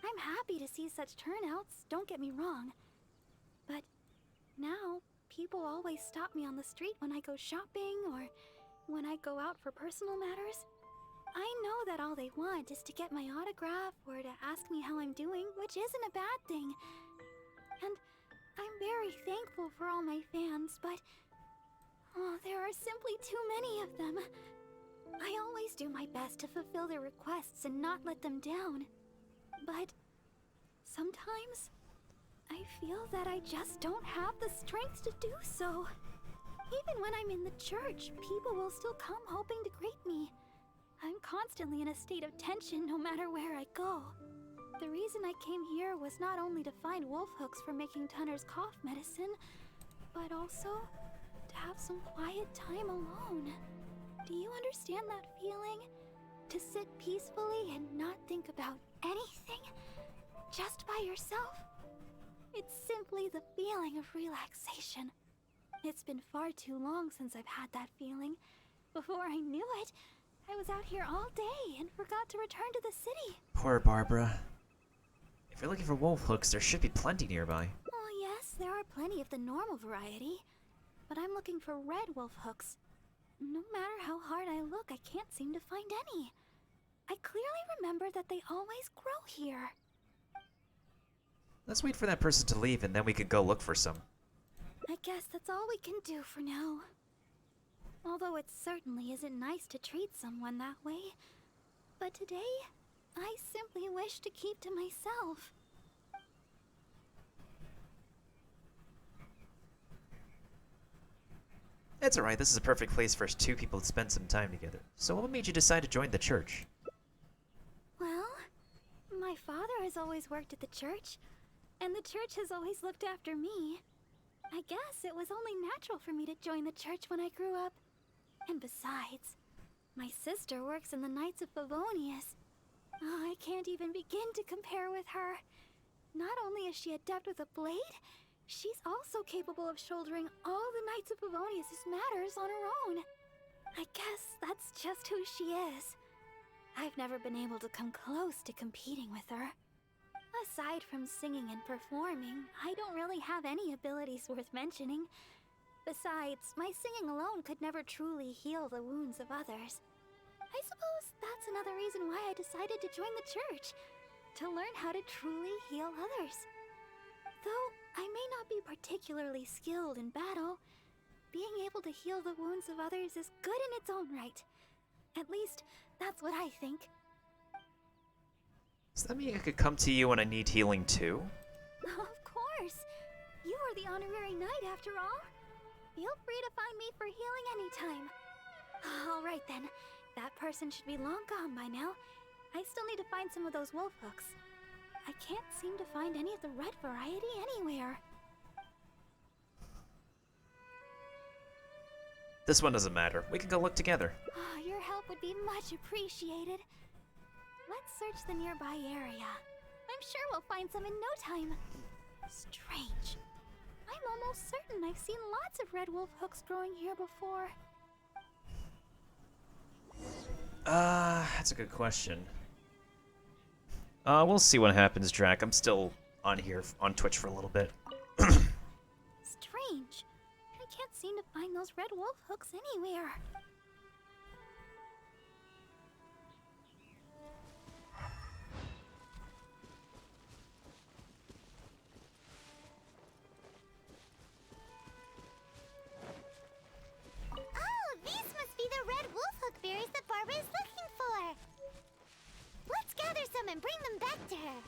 I'm happy to see such turnouts, don't get me wrong. But now, people always stop me on the street when I go shopping or when I go out for personal matters. I know that all they want is to get my autograph or to ask me how I'm doing, which isn't a bad thing. And I'm very thankful for all my fans, but there are simply too many of them. I always do my best to fulfill their requests and not let them down. But sometimes I feel that I just don't have the strength to do so. Even when I'm in the church, people will still come hoping to greet me. I'm constantly in a state of tension no matter where I go. The reason I came here was not only to find wolf hooks for making Tunner's cough medicine, but also to have some quiet time alone. Do you understand that feeling? To sit peacefully and not think about anything? Just by yourself? It's simply the feeling of relaxation. It's been far too long since I've had that feeling. Before I knew it, I was out here all day and forgot to return to the city. Poor Barbara. If you're looking for wolf hooks, there should be plenty nearby. Oh yes, there are plenty of the normal variety. But I'm looking for red wolf hooks. No matter how hard I look, I can't seem to find any. I clearly remember that they always grow here. Let's wait for that person to leave and then we can go look for some. I guess that's all we can do for now. Although it certainly isn't nice to treat someone that way. But today, I simply wish to keep to myself. It's alright, this is a perfect place for two people to spend some time together. So what made you decide to join the church? Well, my father has always worked at the church, and the church has always looked after me. I guess it was only natural for me to join the church when I grew up. And besides, my sister works in the Knights of Favonius. Oh, I can't even begin to compare with her. Not only is she adept with a blade, she's also capable of shouldering all the Knights of Favonius' matters on her own. I guess that's just who she is. I've never been able to come close to competing with her. Aside from singing and performing, I don't really have any abilities worth mentioning. Besides, my singing alone could never truly heal the wounds of others. I suppose that's another reason why I decided to join the church, to learn how to truly heal others. Though I may not be particularly skilled in battle, being able to heal the wounds of others is good in its own right. At least, that's what I think. Does that mean I could come to you when I need healing too? Of course! You are the honorary knight after all. Feel free to find me for healing anytime. Alright then, that person should be long gone by now. I still need to find some of those wolf hooks. I can't seem to find any of the red variety anywhere. This one doesn't matter. We can go look together. Your help would be much appreciated. Let's search the nearby area. I'm sure we'll find some in no time. Strange. I'm almost certain I've seen lots of red wolf hooks growing here before. That's a good question. We'll see what happens, Drac. I'm still on here on Twitch for a little bit. Strange. I can't seem to find those red wolf hooks anywhere. them and bring them back to her.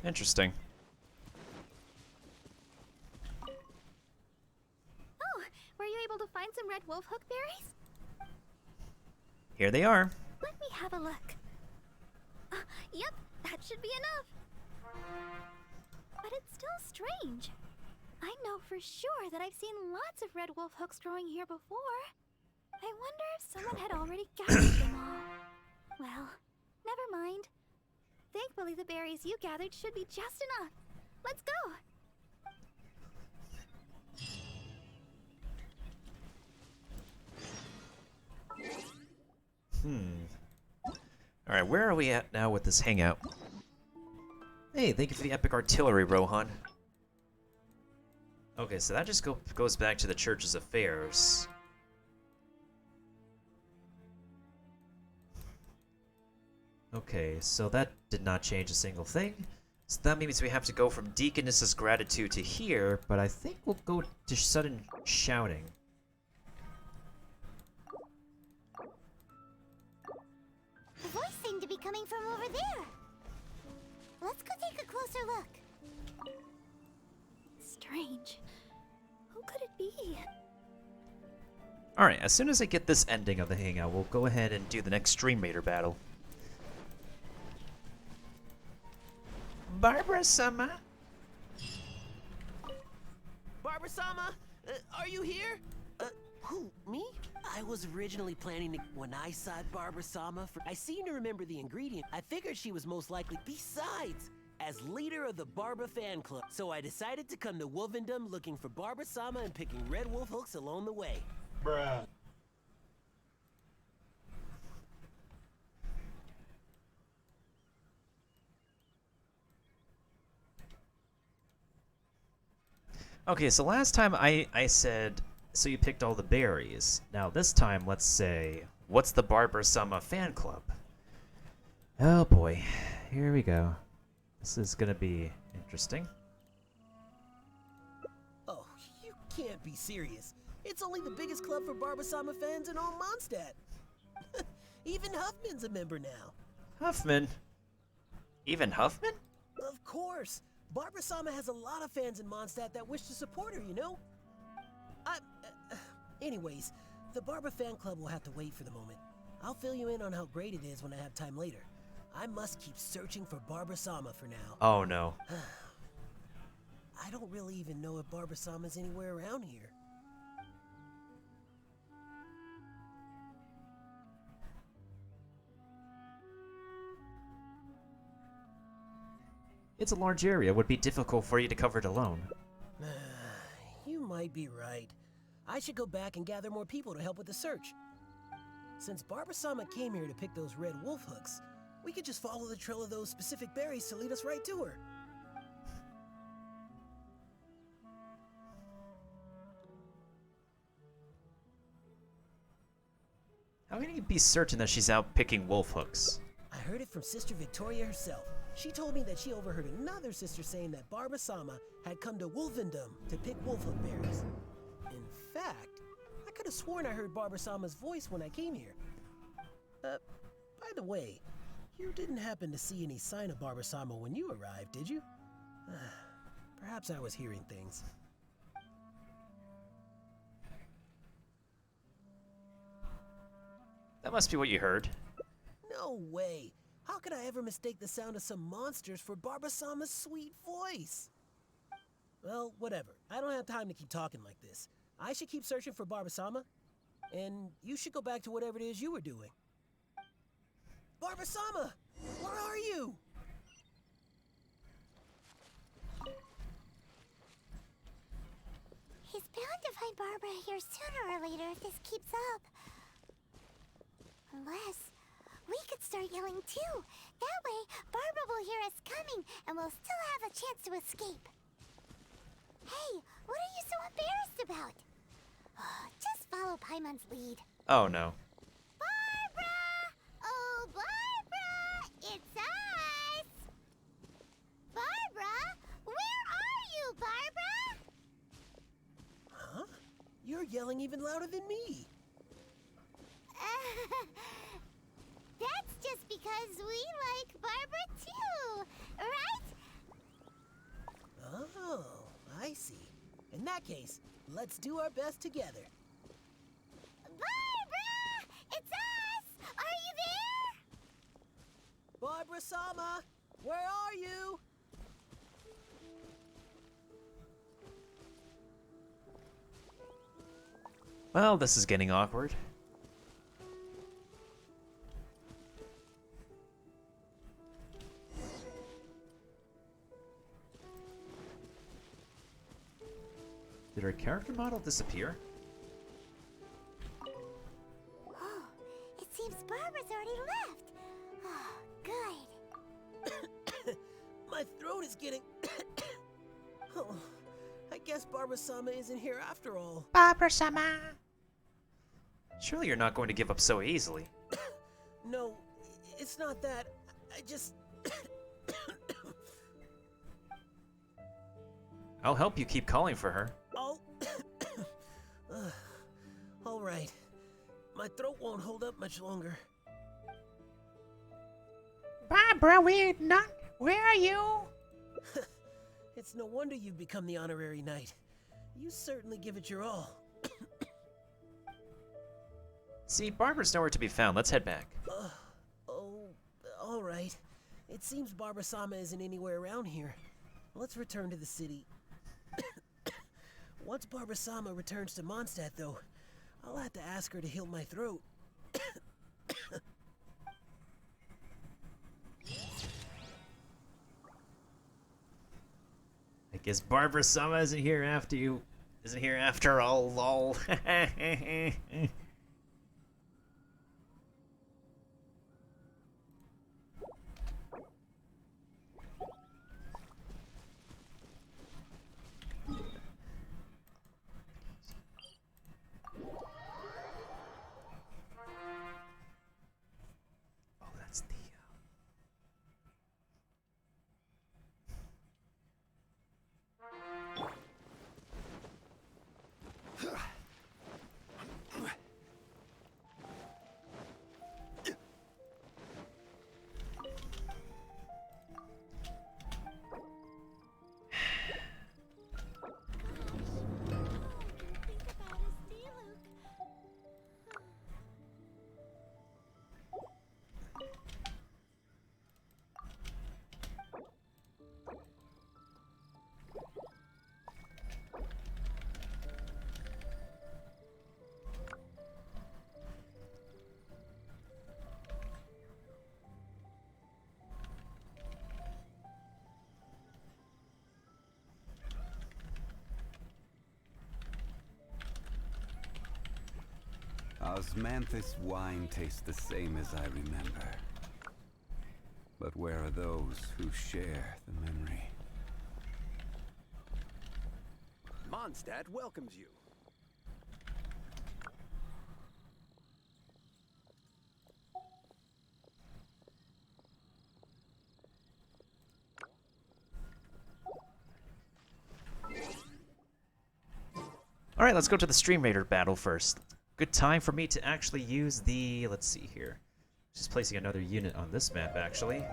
Interesting. Oh, were you able to find some red wolf hook berries? Here they are. Let me have a look. Yep, that should be enough. But it's still strange. I know for sure that I've seen lots of red wolf hooks growing here before. I wonder if someone had already gathered them all. Well, never mind. Thankfully, the berries you gathered should be just enough. Let's go. Alright, where are we at now with this hangout? Hey, thank you for the epic artillery, Rohan. Okay, so that just goes back to the church's affairs. Okay, so that did not change a single thing. So that means we have to go from Deaconess's gratitude to here, but I think we'll go to sudden shouting. The voice seemed to be coming from over there. Let's go take a closer look. Strange. Who could it be? Alright, as soon as I get this ending of the hangout, we'll go ahead and do the next Stream Raider battle. Barbara-sama? Barbara-sama, are you here? Who, me? I was originally planning to, when I sought Barbara-sama, I seem to remember the ingredient. I figured she was most likely, besides, as leader of the Barbara fan club. So I decided to come to Wolvendom looking for Barbara-sama and picking red wolf hooks along the way. Bruh. Okay, so last time I said, so you picked all the berries. Now this time, let's say, what's the Barbara-sama fan club? Oh boy, here we go. This is gonna be interesting. Oh, you can't be serious. It's only the biggest club for Barbara-sama fans in all Mondstadt. Even Huffman's a member now. Huffman? Even Huffman? Of course. Barbara-sama has a lot of fans in Mondstadt that wish to support her, you know? Anyways, the Barbara fan club will have to wait for the moment. I'll fill you in on how great it is when I have time later. I must keep searching for Barbara-sama for now. Oh no. I don't really even know if Barbara-sama's anywhere around here. It's a large area. It would be difficult for you to cover it alone. You might be right. I should go back and gather more people to help with the search. Since Barbara-sama came here to pick those red wolf hooks, we could just follow the trail of those specific berries to lead us right to her. How can you be certain that she's out picking wolf hooks? I heard it from Sister Victoria herself. She told me that she overheard another sister saying that Barbara-sama had come to Wolvendom to pick wolf hook berries. In fact, I could have sworn I heard Barbara-sama's voice when I came here. By the way, you didn't happen to see any sign of Barbara-sama when you arrived, did you? Perhaps I was hearing things. That must be what you heard. No way! How could I ever mistake the sound of some monsters for Barbara-sama's sweet voice? Well, whatever. I don't have time to keep talking like this. I should keep searching for Barbara-sama, and you should go back to whatever it is you were doing. Barbara-sama! Where are you? He's bound to find Barbara here sooner or later if this keeps up. Unless we could start yelling too. That way, Barbara will hear us coming and we'll still have a chance to escape. Hey, what are you so embarrassed about? Just follow Paimon's lead. Oh no. Barbara! Oh, Barbara! It's us! Barbara? Where are you, Barbara? Huh? You're yelling even louder than me. That's just because we like Barbara too, right? Oh, I see. In that case, let's do our best together. Barbara! It's us! Are you there? Barbara-sama, where are you? Well, this is getting awkward. Did our character model disappear? Oh, it seems Barbara's already left. Oh, good. My throat is getting... Oh, I guess Barbara-sama isn't here after all. Barbara-sama! Surely you're not going to give up so easily. No, it's not that. I just... I'll help you keep calling for her. Oh. All right. My throat won't hold up much longer. Barbara, where are you? It's no wonder you've become the honorary knight. You certainly give it your all. See, Barbara's nowhere to be found. Let's head back. Oh, all right. It seems Barbara-sama isn't anywhere around here. Let's return to the city. Once Barbara-sama returns to Mondstadt, though, I'll have to ask her to heal my throat. I guess Barbara-sama isn't here after you. Isn't here after all, lol. Oh, that's the. Think about us, do you, Luke? Osmanthus wine tastes the same as I remember. But where are those who share the memory? Mondstadt welcomes you. Alright, let's go to the Stream Raider battle first. Good time for me to actually use the... Let's see here. Just placing another unit on this map, actually.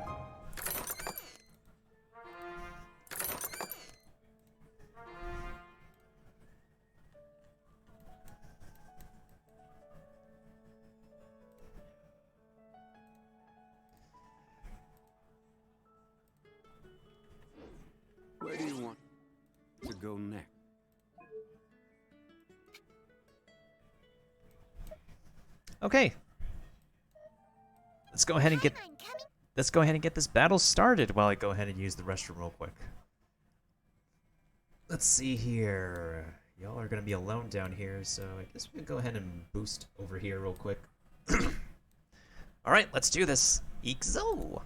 Where do you want to go next? Okay. Let's go ahead and get... I'm coming. Let's go ahead and get this battle started while I go ahead and use the restroom real quick. Let's see here. Y'all are gonna be alone down here, so I guess we can go ahead and boost over here real quick. Alright, let's do this. Ixo!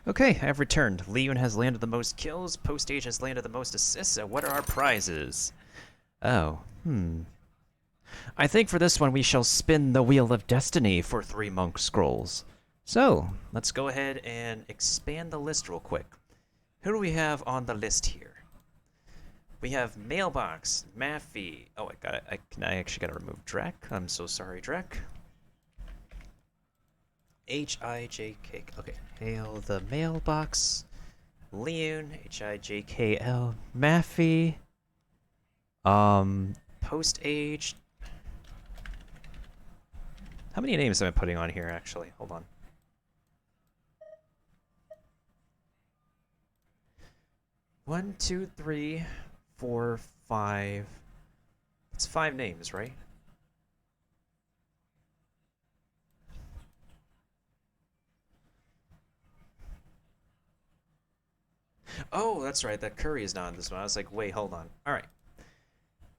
Okay, I've returned. Leon has landed the most kills, Postage has landed the most assists, so what are our prizes? Oh, I think for this one we shall spin the Wheel of Destiny for 3 Monk Scrolls. So, let's go ahead and expand the list real quick. Who do we have on the list here? We have Mailbox, Maffy. Oh, I actually gotta remove Drek. I'm so sorry, Drek. H-I-J-K. Okay, hail the Mailbox. Leon, H-I-J-K-L. Maffy. Post-Age. How many names am I putting on here, actually? Hold on. One, two, three, four, five. It's 5 names, right? Oh, that's right. That Curry is not in this one. I was like, wait, hold on. All right.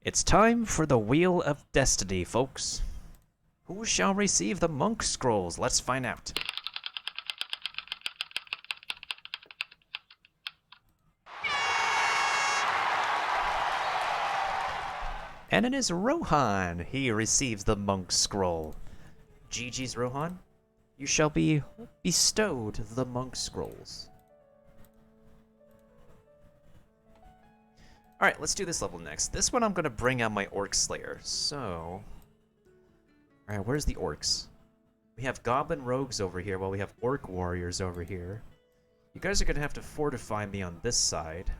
It's time for the Wheel of Destiny, folks. Who shall receive the Monk Scrolls? Let's find out. And it is Rohan. He receives the Monk Scroll. GG's Rohan. You shall be bestowed the Monk Scrolls. Alright, let's do this level next. This one I'm going to bring out my Orc Slayer. So... Alright, where's the Orcs? We have Goblin Rogues over here, while we have Orc Warriors over here. You guys are going to have to fortify me on this side.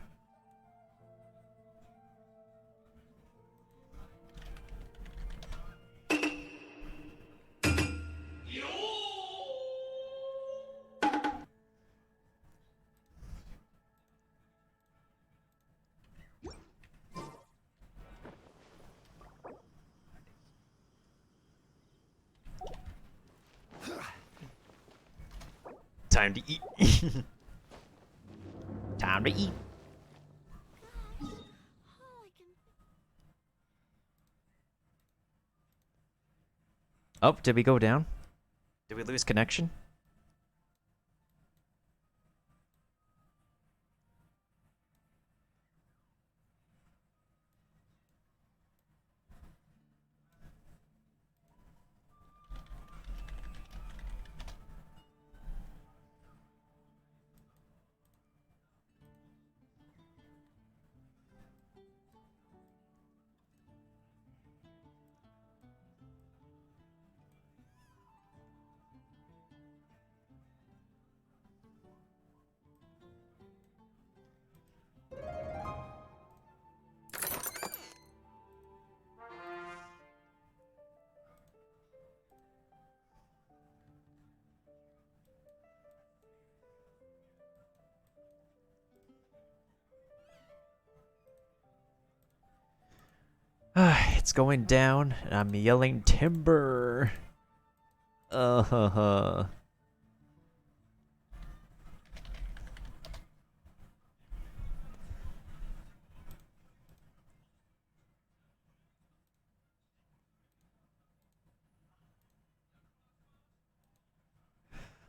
Time to eat. Time to eat. Oh, did we go down? Did we lose connection? It's going down, and I'm yelling timber. Uh-huh.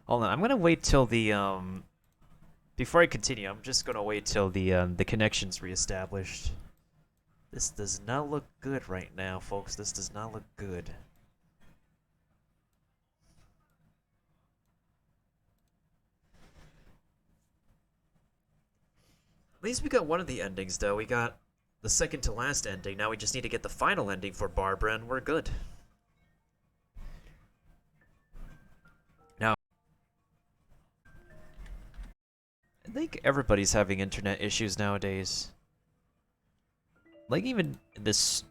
Hold on, I'm gonna wait till the before I continue, I'm just gonna wait till the connection's reestablished. This does not look good right now, folks. This does not look good. At least we got one of the endings, though. We got the second to last ending. Now we just need to get the final ending for Barbara, and we're good. Now, I think everybody's having internet issues nowadays. Like even this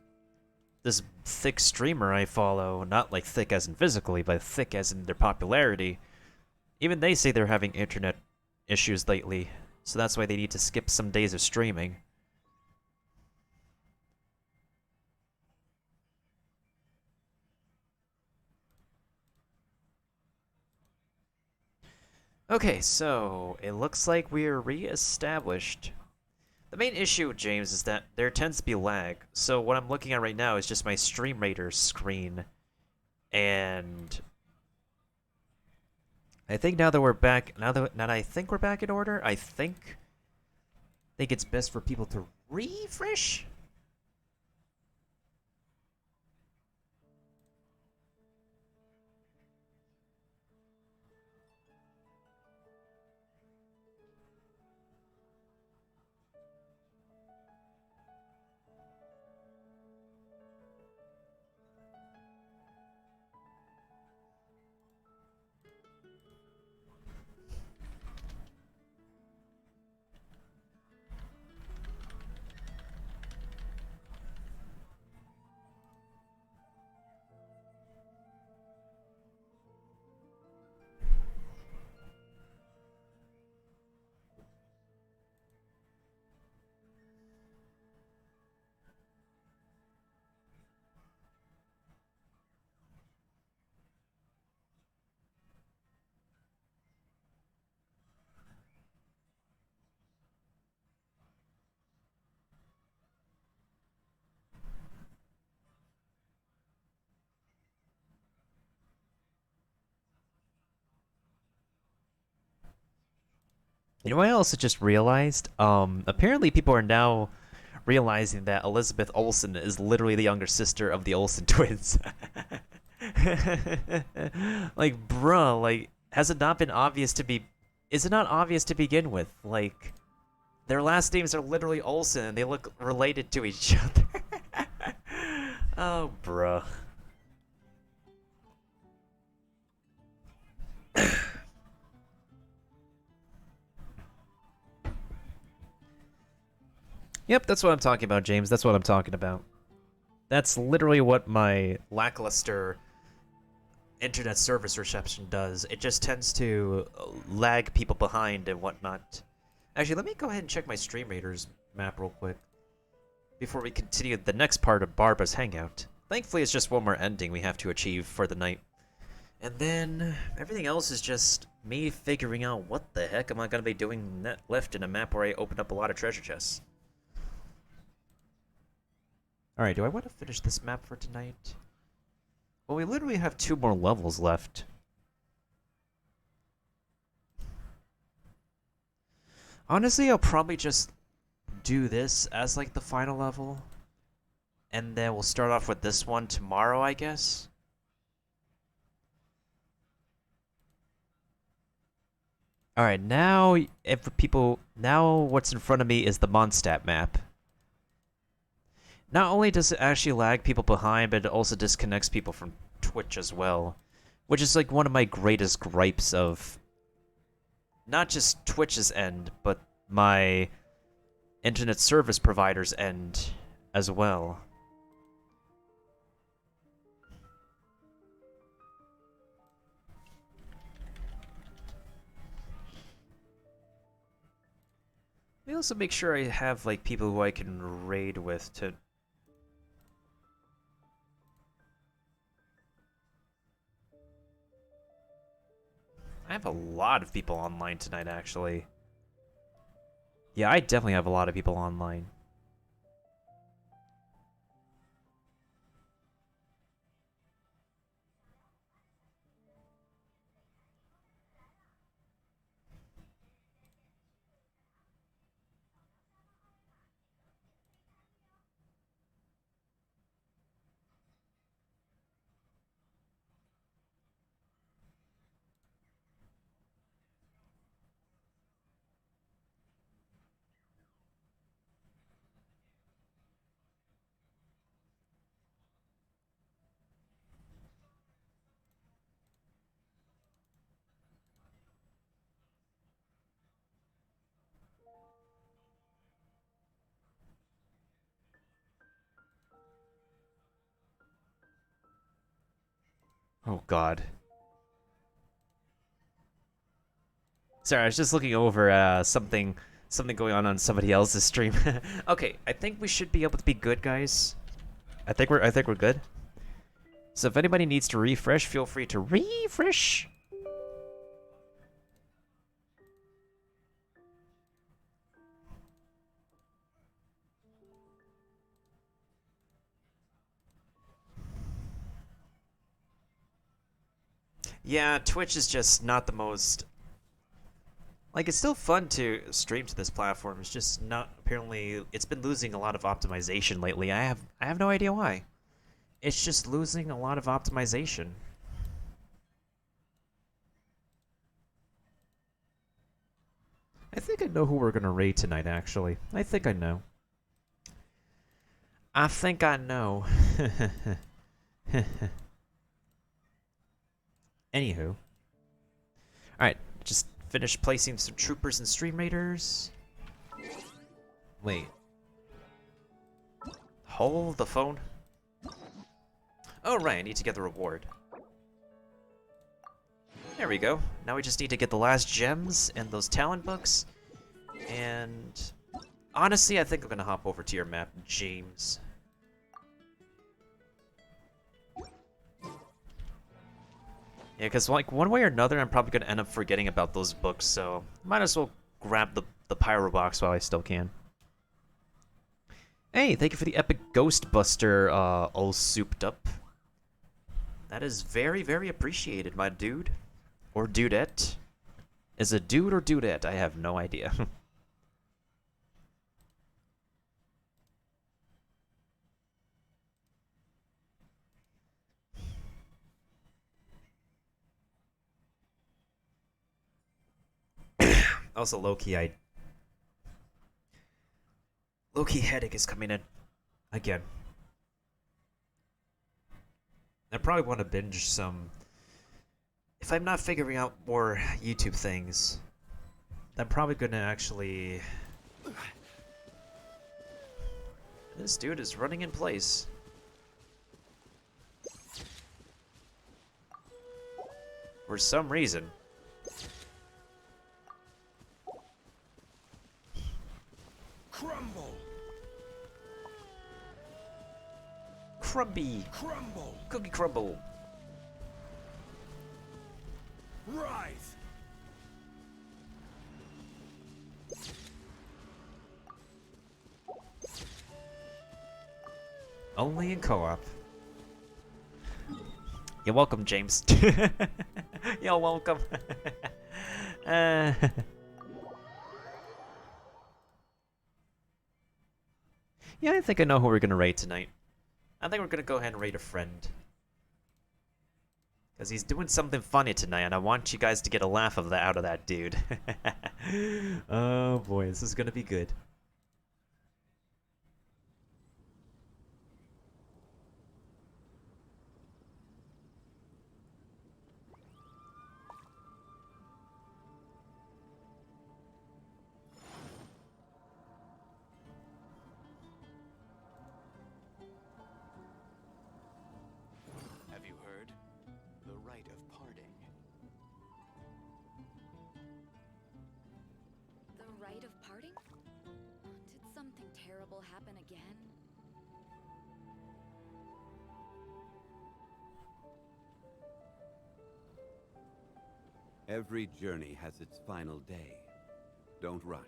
thick streamer I follow, not like thick as in physically, but thick as in their popularity. Even they say they're having internet issues lately, so that's why they need to skip some days of streaming. Okay, so it looks like we're re-established. The main issue, James, is that there tends to be lag. So what I'm looking at right now is just my Stream Raider screen. And I think now that we're back, now that I think we're back in order, I think it's best for people to refresh. You know what I also just realized? Apparently people are now realizing that Elizabeth Olsen is literally the younger sister of the Olsen twins. Like, bruh, like, has it not been obvious to be... Is it not obvious to begin with? Like, their last names are literally Olsen, and they look related to each other. Oh, bruh. Yep, that's what I'm talking about, James. That's what I'm talking about. That's literally what my lackluster internet service reception does. It just tends to lag people behind and whatnot. Actually, let me go ahead and check my Stream Raiders map real quick before we continue the next part of Barbara's hangout. Thankfully, it's just one more ending we have to achieve for the night. And then everything else is just me figuring out what the heck am I going to be doing left in a map where I open up a lot of treasure chests. Alright, do I want to finish this map for tonight? Well, we literally have 2 more levels left. Honestly, I'll probably just do this as like the final level. And then we'll start off with this one tomorrow, I guess. Alright, now what's in front of me is the Mondstadt map. Not only does it actually lag people behind, but it also disconnects people from Twitch as well. Which is like one of my greatest gripes of not just Twitch's end, but my internet service provider's end as well. Let me also make sure I have like people who I can raid with to I have a lot of people online tonight, actually. Yeah, I definitely have a lot of people online. Oh god. Sorry, I was just looking over something going on somebody else's stream. Okay, I think we should be able to be good, guys. I think we're good. So if anybody needs to refresh, feel free to refresh. Yeah, Twitch is just not the most... Like, it's still fun to stream to this platform. It's just not... Apparently, it's been losing a lot of optimization lately. I have no idea why. It's just losing a lot of optimization. I think I know who we're gonna raid tonight, actually. I think I know. I think I know. Anywho. Alright, just finish placing some troopers and stream raiders. Wait. Hold the phone. Oh, right, I need to get the reward. There we go. Now we just need to get the last gems and those talent books. And honestly, I think I'm gonna hop over to your map, James. Yeah, because like one way or another, I'm probably gonna end up forgetting about those books, so might as well grab the pyro box while I still can. Hey, thank you for the epic Ghostbuster, all souped up. That is very, very appreciated, my dude. Or dudette. Is it dude or dudette? I have no idea. Also, low-key headache is coming in. Again. I probably want to binge some... If I'm not figuring out more YouTube things, I'm probably gonna actually... This dude is running in place. For some reason. Crumble! Crumby! Crumble! Cookie crumble! Rise! Only in co-op. You're welcome, James. You're welcome. Yeah, I think I know who we're gonna raid tonight. I think we're gonna go ahead and raid a friend. Because he's doing something funny tonight, and I want you guys to get a laugh out of that dude. Oh boy, this is gonna be good. Have you heard? The rite of parting. The rite of parting? Did something terrible happen again? Every journey has its final day. Don't rush.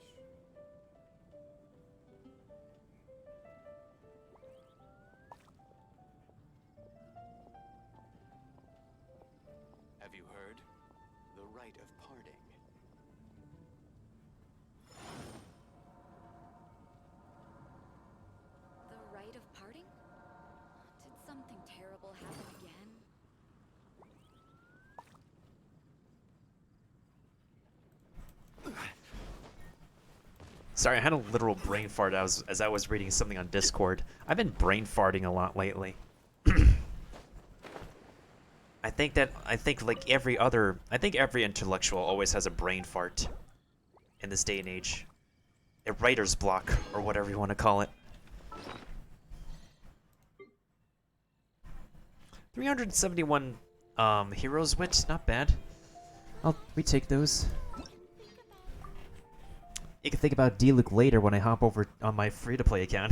Have you heard? The rite of parting. The rite of parting? Did something terrible happen again? Sorry, I had a literal brain fart as I was reading something on Discord. I've been brain farting a lot lately. I think like I think every intellectual always has a brain fart in this day and age. A writer's block, or whatever you want to call it. 371 heroes wit, not bad. We take those. You can think about D-Luke later when I hop over on my free-to-play account.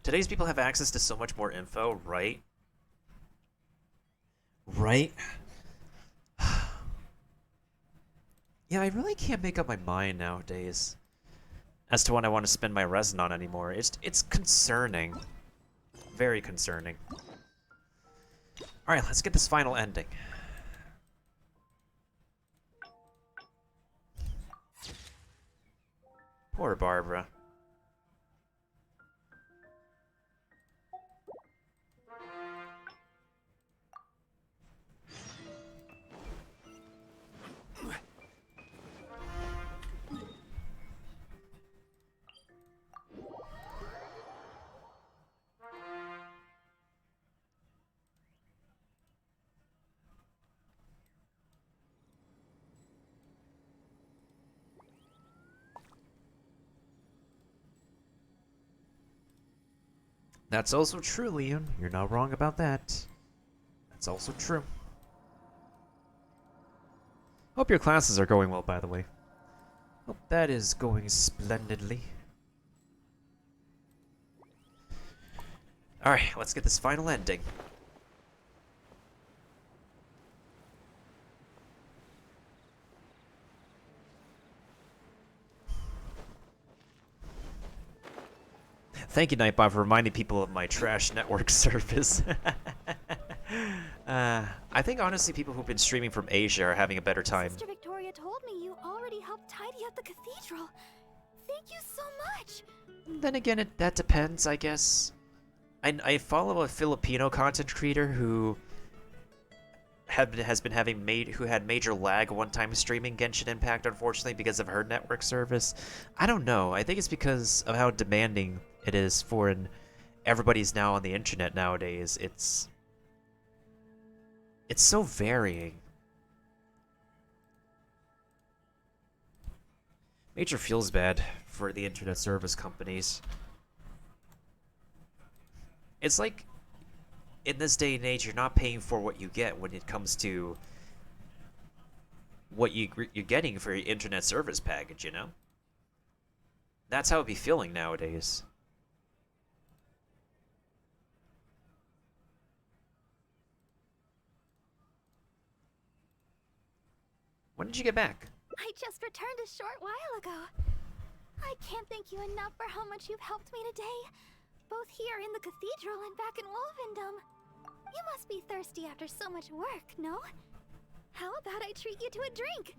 Today's people have access to so much more info, right? Right? Yeah, I really can't make up my mind nowadays as to what I want to spend my resin on anymore. It's concerning. Very concerning. Alright, let's get this final ending. Poor Barbara. That's also true, Leon. You're not wrong about that. That's also true. Hope your classes are going well, by the way. Hope that is going splendidly. Alright, let's get this final ending. Thank you, Nightbot, for reminding people of my trash network service. I think, honestly, people who've been streaming from Asia are having a better time. Sister Victoria told me you already helped tidy up the cathedral. Thank you so much. Then again, that depends, I guess. I follow a Filipino content creator who had major lag one time streaming Genshin Impact, unfortunately, because of her network service. I don't know. I think it's because of how demanding it is for everybody's now on the internet nowadays. It's so varying. Major feels bad for the internet service companies. It's like, in this day and age, you're not paying for what you get when it comes to what you're getting for your internet service package, you know? That's how it be feeling nowadays. When did you get back? I just returned a short while ago. I can't thank you enough for how much you've helped me today. Both here in the cathedral and back in Wolvendom. You must be thirsty after so much work, no? How about I treat you to a drink?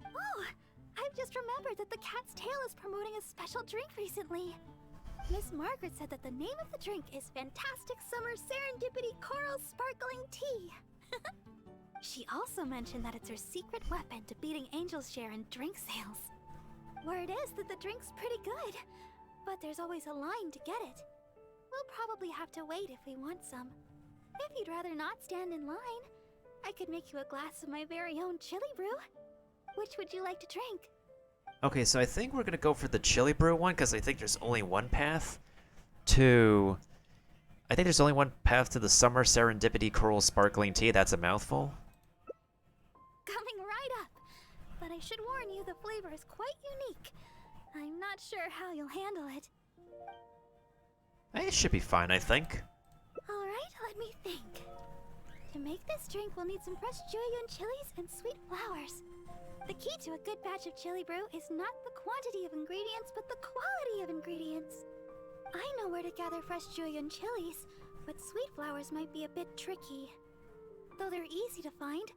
Oh, I've just remembered that the Cat's Tail is promoting a special drink recently. Miss Margaret said that the name of the drink is Fantastic Summer Serendipity Coral Sparkling Tea. She also mentioned that it's her secret weapon to beating Angel's share in drink sales. Word is that the drink's pretty good, but there's always a line to get it. We'll probably have to wait if we want some. If you'd rather not stand in line, I could make you a glass of my very own chili brew. Which would you like to drink? Okay, so I think we're gonna go for the chili brew one, because I think there's only one path to... I think there's only one path to the Summer Serendipity Coral Sparkling Tea. That's a mouthful. Coming right up. But I should warn you, the flavor is quite unique. I'm not sure how you'll handle it. It should be fine, I think. Alright, let me think. To make this drink, we'll need some fresh Jueyun chilies and sweet flowers. The key to a good batch of chili brew is not the quantity of ingredients, but the quality of ingredients. I know where to gather fresh Jueyun chilies, but sweet flowers might be a bit tricky. Though they're easy to find,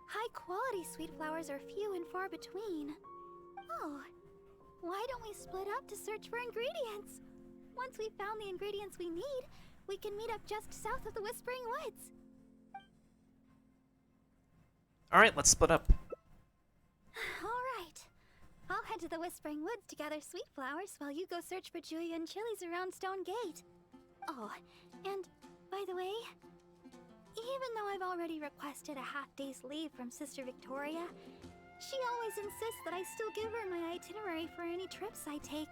high-quality sweet flowers are few and far between. Oh, why don't we split up to search for ingredients? Once we've found the ingredients we need, we can meet up just south of the Whispering Woods. Alright, let's split up. Alright. I'll head to the Whispering Woods to gather sweet flowers while you go search for Jueyun chilies around Stone Gate. Oh, and by the way, even though I've already requested a half-day's leave from Sister Victoria, she always insists that I still give her my itinerary for any trips I take.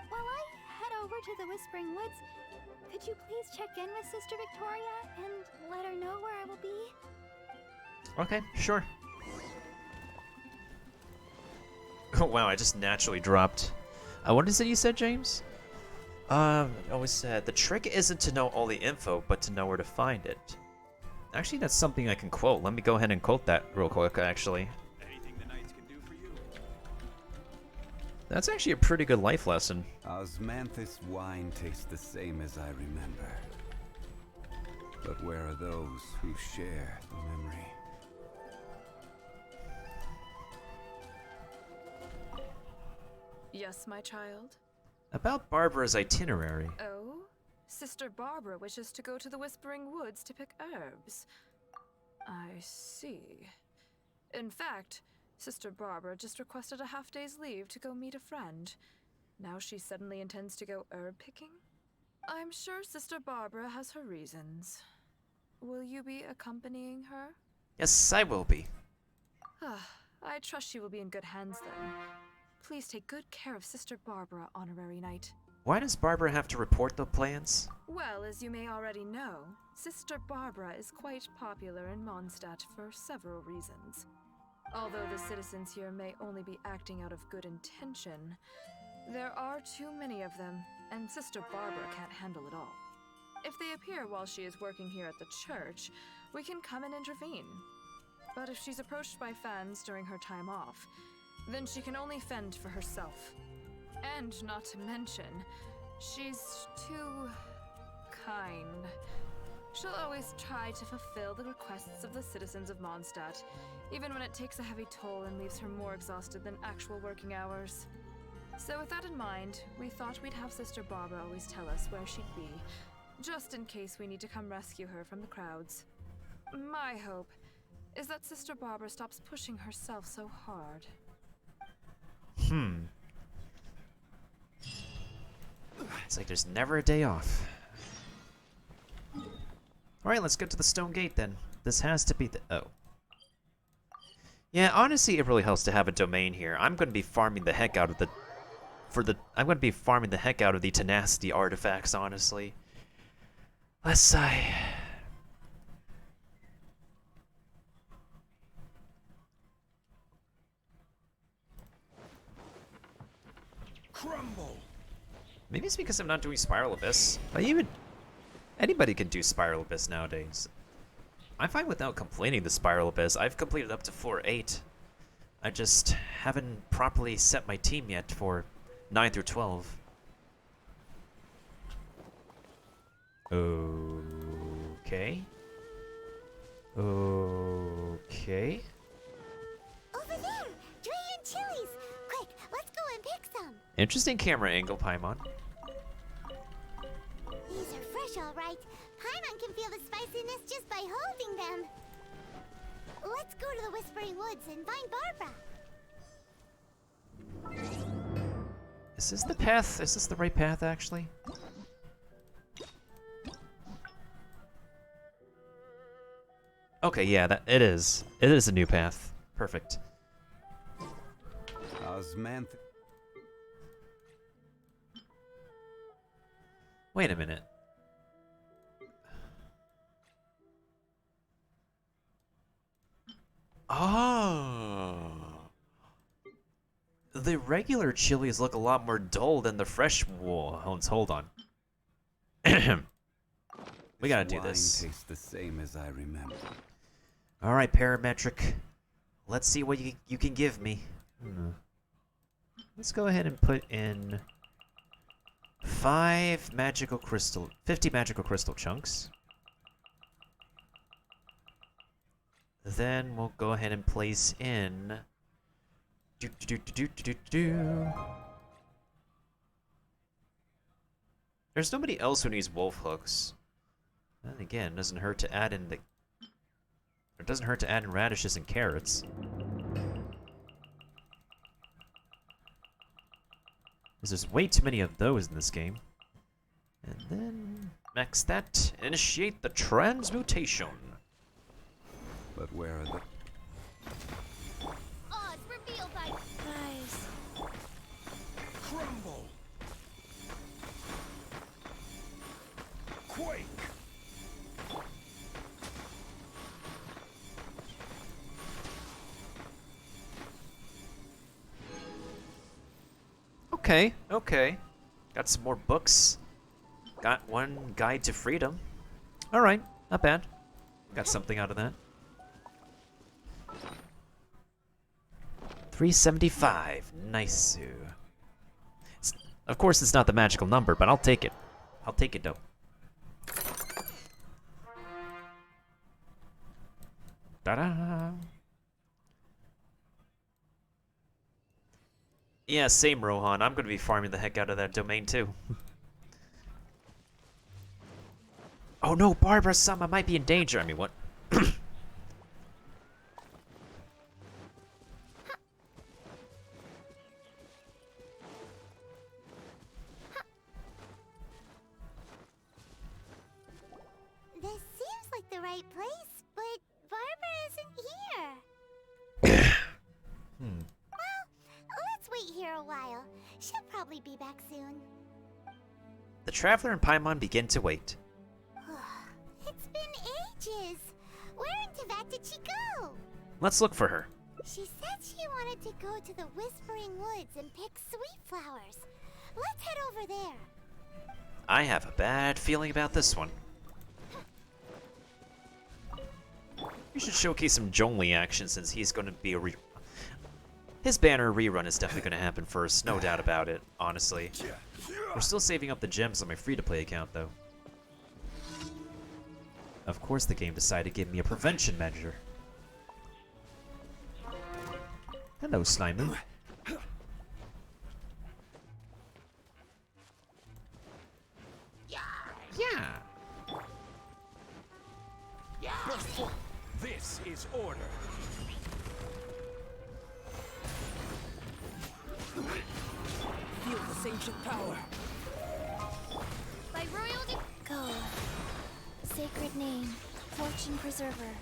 While I head over to the Whispering Woods, could you please check in with Sister Victoria and let her know where I will be? Okay, sure. Oh wow, I just naturally dropped. What is it you said, James? I always said, the trick isn't to know all the info, but to know where to find it. Actually, that's something I can quote. Let me go ahead and quote that real quick, actually. Anything the knights can do for you? That's actually a pretty good life lesson. Osmanthus wine tastes the same as I remember. But where are those who share the memory? Yes, my child? About Barbara's itinerary. Oh? Sister Barbara wishes to go to the Whispering Woods to pick herbs. I see. In fact, Sister Barbara just requested a half-day's leave to go meet a friend. Now she suddenly intends to go herb picking? I'm sure Sister Barbara has her reasons. Will you be accompanying her? Yes, I will be. I trust she will be in good hands then. Please take good care of Sister Barbara, Honorary Knight. Why does Barbara have to report the plans? Well, as you may already know, Sister Barbara is quite popular in Mondstadt for several reasons. Although the citizens here may only be acting out of good intention, there are too many of them, and Sister Barbara can't handle it all. If they appear while she is working here at the church, we can come and intervene. But if she's approached by fans during her time off, then she can only fend for herself. And not to mention, she's too kind. She'll always try to fulfill the requests of the citizens of Mondstadt, even when it takes a heavy toll and leaves her more exhausted than actual working hours. So with that in mind, we thought we'd have Sister Barbara always tell us where she'd be, just in case we need to come rescue her from the crowds. My hope is that Sister Barbara stops pushing herself so hard. It's like there's never a day off. Alright, let's go to the Stone Gate then. This has to be the... oh. Yeah, honestly, it really helps to have a domain here. I'm going to be farming the heck out of the... I'm going to be farming the heck out of the tenacity artifacts, honestly. Let's sigh. Crumble! Maybe it's because I'm not doing Spiral Abyss. Anybody can do Spiral Abyss nowadays. I'm fine without completing the Spiral Abyss. I've completed up to floor 8. I just haven't properly set my team yet for 9 through 12. Okay. Okay. Over there! Jueyun chilies! Quick, let's go and pick some! Interesting camera angle, Paimon. These are fresh, all right. Paimon can feel the spiciness just by holding them. Let's go to the Whispering Woods and find Barbara. Is this the path? Is this the right path, actually? Okay, yeah, it is. It is a new path. Perfect. Osmanth... Wait a minute. Oh. The regular chilies look a lot more dull than the fresh ones. Hold on. We gotta do wine this. tastes the same as I remember. All right, Parametric. Let's see what you can give me. Let's go ahead and put in 50 magical crystal chunks. Then we'll go ahead and place in. There's nobody else who needs wolf hooks. And again, it doesn't hurt to add in radishes and carrots. Because there's way too many of those in this game. And then max that. Initiate the transmutation. But where are the... Oz revealed by guys. Crumble. Quake. Okay, okay. Got some more books. Got one guide to freedom. Alright, not bad. Got something out of that. 375. Nice. Of course, it's not the magical number, but I'll take it. I'll take it, though. Ta-da! Yeah, same, Rohan. I'm gonna be farming the heck out of that domain, too. Oh no, Barbara-sama might be in danger. I mean, what? This seems like the right place, but Barbara isn't here. Well, let's wait here a while. She'll probably be back soon. The Traveler and Paimon begin to wait. It's been ages. Where in Teyvat did she go? Let's look for her. She said she wanted to go to the Whispering Woods and pick sweet flowers. Let's head over there. I have a bad feeling about this one. We should showcase some Zhongli action since he's going to be a his banner rerun is definitely going to happen first, no doubt about it, honestly. We're still saving up the gems on my free-to-play account, though. Of course the game decided to give me a prevention measure. Hello, Slimu. Yeah. This is order. Feel this ancient power. By royal go. Sacred name, Fortune Preserver.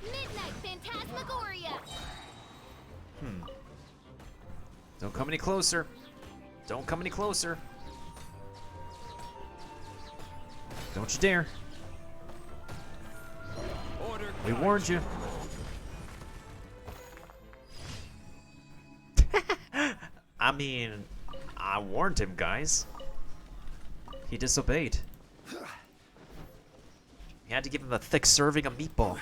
Midnight Phantasmagoria. Don't come any closer. Don't come any closer. Don't you dare. Order. We warned you. I mean, I warned him, guys. He disobeyed. You had to give him a thick serving of meatball.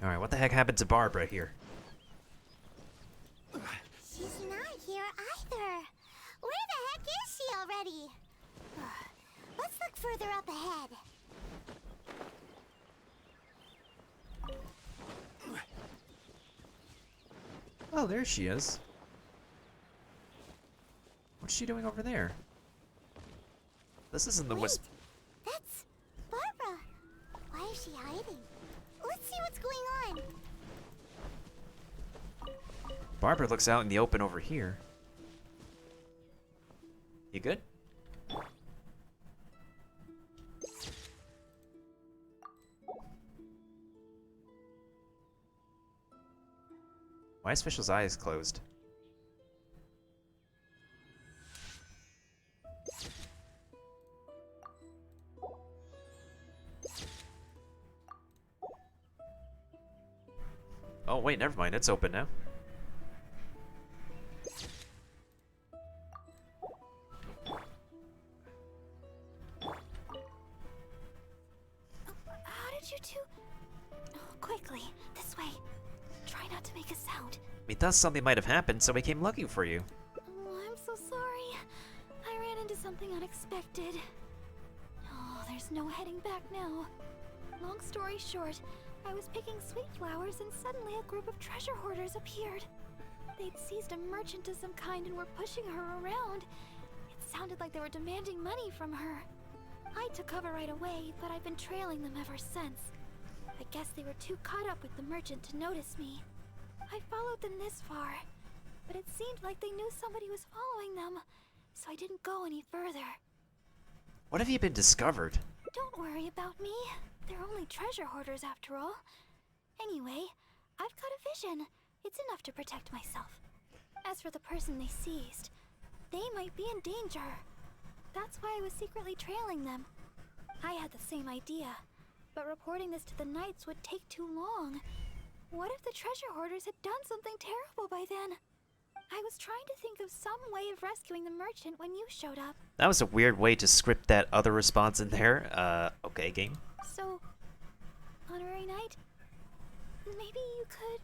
Alright, what the heck happened to Barbara here? She's not here either. Where the heck is she already? Let's look further up ahead. Oh, there she is. What's she doing over there? This isn't the wisp. That's Barbara. Why is she hiding? Let's see what's going on. Barbara looks out in the open over here. You good? Why is Fischl's eyes closed? wait, never mind. It's open now. How did you two... Oh, quickly, this way. Try not to make a sound. We thought something might have happened, so we came looking for you. Oh, I'm so sorry. I ran into something unexpected. Oh, there's no heading back now. Long story short, I was picking sweet flowers and suddenly a group of treasure hoarders appeared. They'd seized a merchant of some kind and were pushing her around. It sounded like they were demanding money from her. I took cover right away, but I've been trailing them ever since. I guess they were too caught up with the merchant to notice me. I followed them this far, but it seemed like they knew somebody was following them, so I didn't go any further. What have you been discovered? Don't worry about me. They're only treasure hoarders after all. Anyway, I've got a vision. It's enough to protect myself. As for the person they seized, they might be in danger. That's why I was secretly trailing them. I had the same idea, but reporting this to the Knights would take too long. What if the treasure hoarders had done something terrible by then? I was trying to think of some way of rescuing the merchant when you showed up. That was a weird way to script that other response in there. Okay, game. So, Honorary Knight, maybe you could,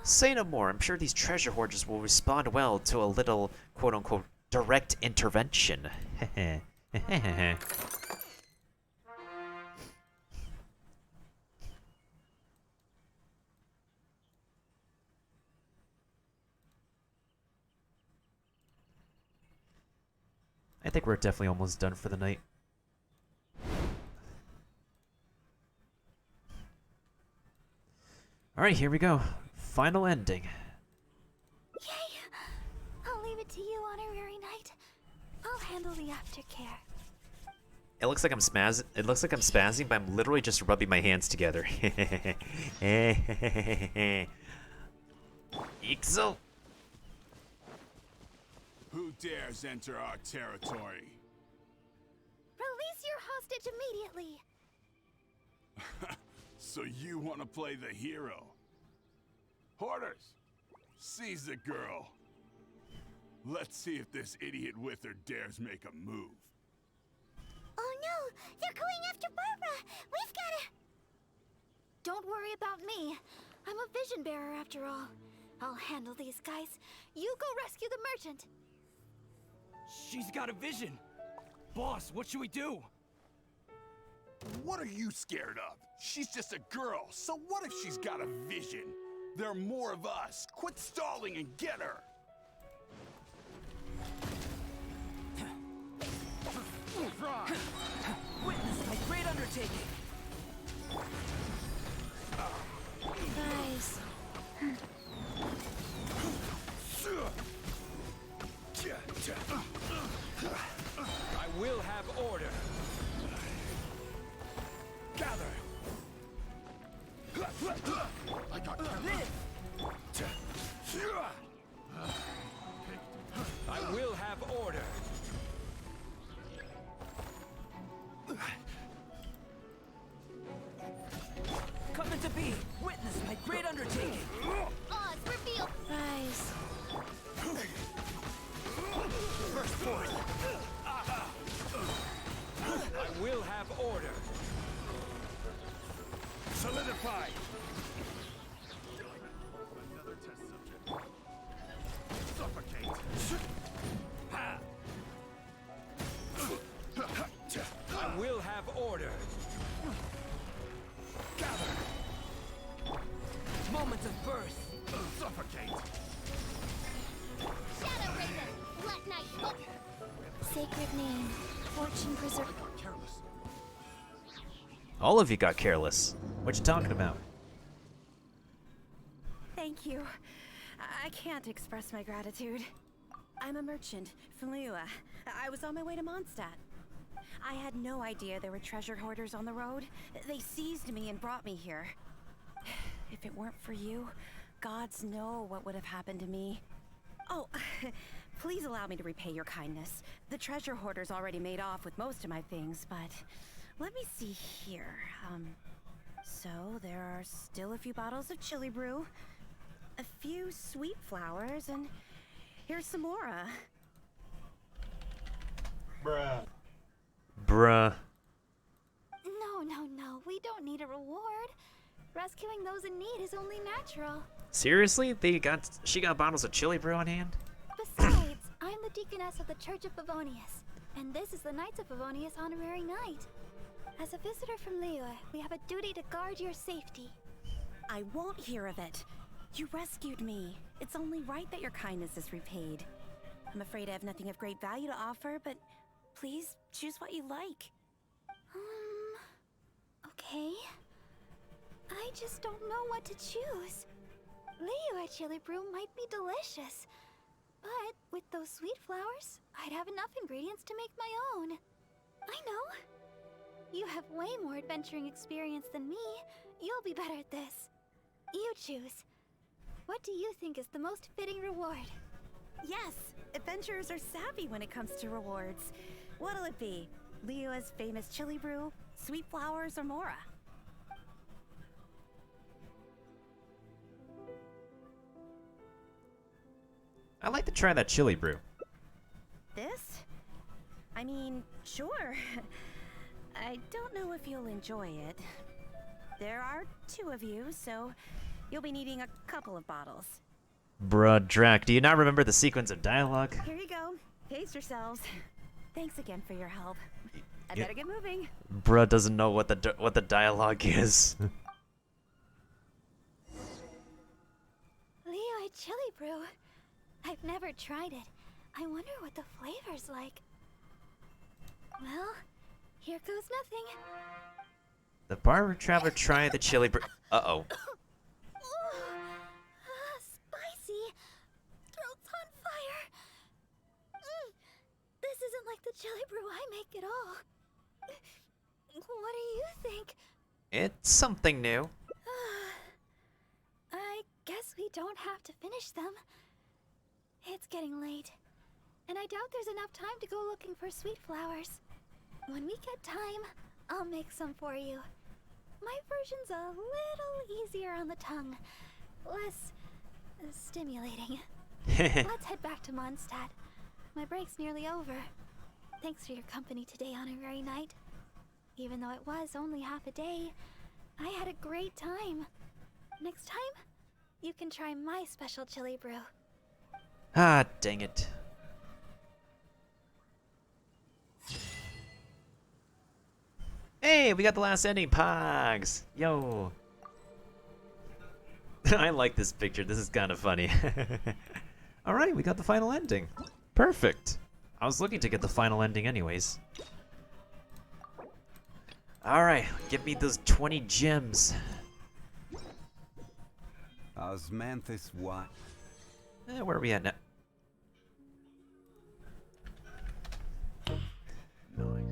Say no more. I'm sure these treasure hoarders will respond well to a little, quote-unquote, direct intervention. I think we're definitely almost done for the night. Alright, here we go. Final ending. Yay! I'll leave it to you, Honorary Knight. I'll handle the aftercare. It looks like I'm spazzing, but I'm literally just rubbing my hands together. Ixo. Who dares enter our territory? Release your hostage immediately! So you want to play the hero? Hoarders, seize the girl. Let's see if this idiot with her dares make a move. Oh no! They're going after Barbara! We've gotta... Don't worry about me. I'm a vision bearer after all. I'll handle these guys. You go rescue the merchant. She's got a vision. Boss, what should we do? What are you scared of? She's just a girl, so what if she's got a vision? There are more of us. Quit stalling and get her! Witness my great undertaking. Guys. I will have order. Gather. I got Live. I will have order. Coming to be. Witness my great undertaking. Oz, reveal! Rise. First forth. I will have order. Solidify. another test subject. Suffocate. Ha. I will have order. Gather. Moment of birth. Suffocate. Shadow Risen! Black Knight! Sacred name. Fortune preserve. Careless. All of you got careless. What you talking about? Thank you. I can't express my gratitude. I'm a merchant from Liyue. I was on my way to Mondstadt. I had no idea there were treasure hoarders on the road. They seized me and brought me here. If it weren't for you, gods know what would have happened to me. Oh, please allow me to repay your kindness. The treasure hoarders already made off with most of my things, but let me see here. So there are still a few bottles of chili brew, a few sweet flowers, and here's some more. Bruh. No, we don't need a reward. Rescuing those in need is only natural. Seriously? She got bottles of chili brew on hand? Besides, I'm the deaconess of the Church of Favonius, and this is the Knights of Favonius Honorary Knight. As a visitor from Liyue, we have a duty to guard your safety. I won't hear of it. You rescued me. It's only right that your kindness is repaid. I'm afraid I have nothing of great value to offer, but please choose what you like. Okay. I just don't know what to choose. Liyue chili brew might be delicious, but with those sweet flowers, I'd have enough ingredients to make my own. I know. You have way more adventuring experience than me. You'll be better at this. You choose. What do you think is the most fitting reward? Yes, adventurers are savvy when it comes to rewards. What'll it be? Liyue's famous chili brew, sweet flowers, or Mora? I'd like to try that chili brew. This? I mean, sure. I don't know if you'll enjoy it. There are 2 of you, so you'll be needing a couple of bottles. Bruh, Drac, do you not remember the sequence of dialogue? Here you go. Pace yourselves. Thanks again for your help. I Yeah. better get moving. Bruh doesn't know what the dialogue is. Liyue chili brew. I've never tried it. I wonder what the flavor's like. Well, here goes nothing. The barber traveler tried the chili brew. Uh-oh. Spicy. Throat's on fire. This isn't like the chili brew I make at all. What do you think? It's something new. I guess we don't have to finish them. It's getting late, and I doubt there's enough time to go looking for sweet flowers. When we get time, I'll make some for you. My version's a little easier on the tongue, less stimulating. Let's head back to Mondstadt. My break's nearly over. Thanks for your company today, Honorary Knight. Even though it was only half a day, I had a great time. Next time, you can try my special chili brew. Ah, dang it. Hey, we got the last ending, Pogs! Yo! I like this picture, this is kind of funny. Alright, we got the final ending. Perfect! I was looking to get the final ending anyways. Alright, give me those 20 gems. Osmanthus what? Where are we at now? Nice.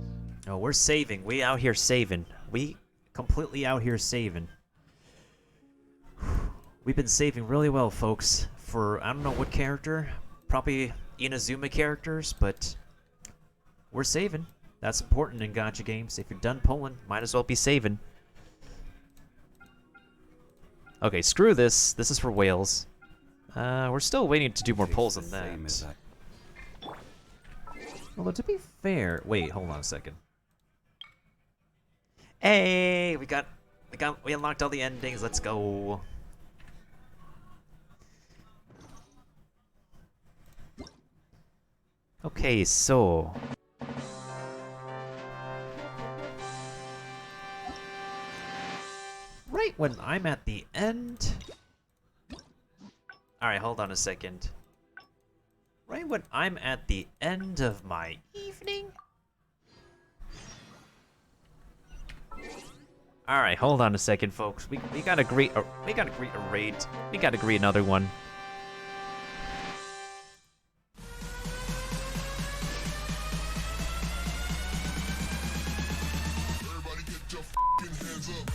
Oh, we're saving. We out here saving. We completely out here saving. We've been saving really well, folks. For, I don't know what character. Probably Inazuma characters, but we're saving. That's important in gacha games. If you're done pulling, might as well be saving. Okay, screw this. This is for whales. We're still waiting to do more pulls than that. Although, to be fair... Wait, hold on a second. Hey! We unlocked all the endings. Let's go. Okay, so... Right when I'm at the end... Alright, hold on a second. Right when I'm at the end of my evening? Alright, hold on a second, folks. We gotta greet a raid. We gotta greet another one. Everybody get your f***ing hands up.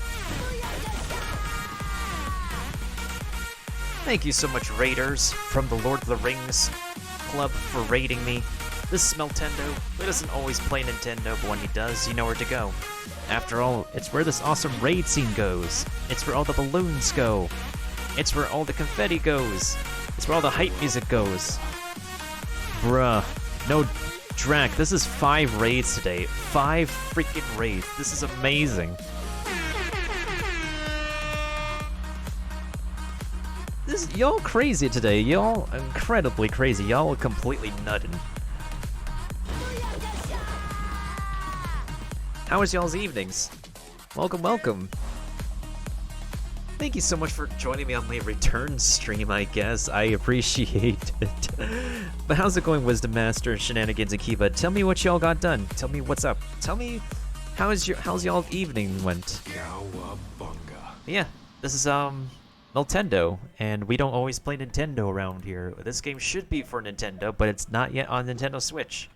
Thank you so much, Raiders, from the Lord of the Rings Club for raiding me. This is Smeltendo. He doesn't always play Nintendo, but when he does, you know where to go. After all, it's where this awesome raid scene goes. It's where all the balloons go. It's where all the confetti goes. It's where all the hype music goes. Bruh. No, Drac, this is 5 raids today. 5 freaking raids. This is amazing. Y'all crazy today. Y'all incredibly crazy. Y'all completely nutting. How was y'all's evenings? Welcome, welcome. Thank you so much for joining me on my return stream, I guess. I appreciate it. But how's it going, Wisdom Master, Shenanigans, and Kiva? Tell me what y'all got done. Tell me what's up. Tell me how's y'all's evening went. Yeah, this is Nintendo, and we don't always play Nintendo around here. This game should be for Nintendo, but it's not yet on Nintendo Switch.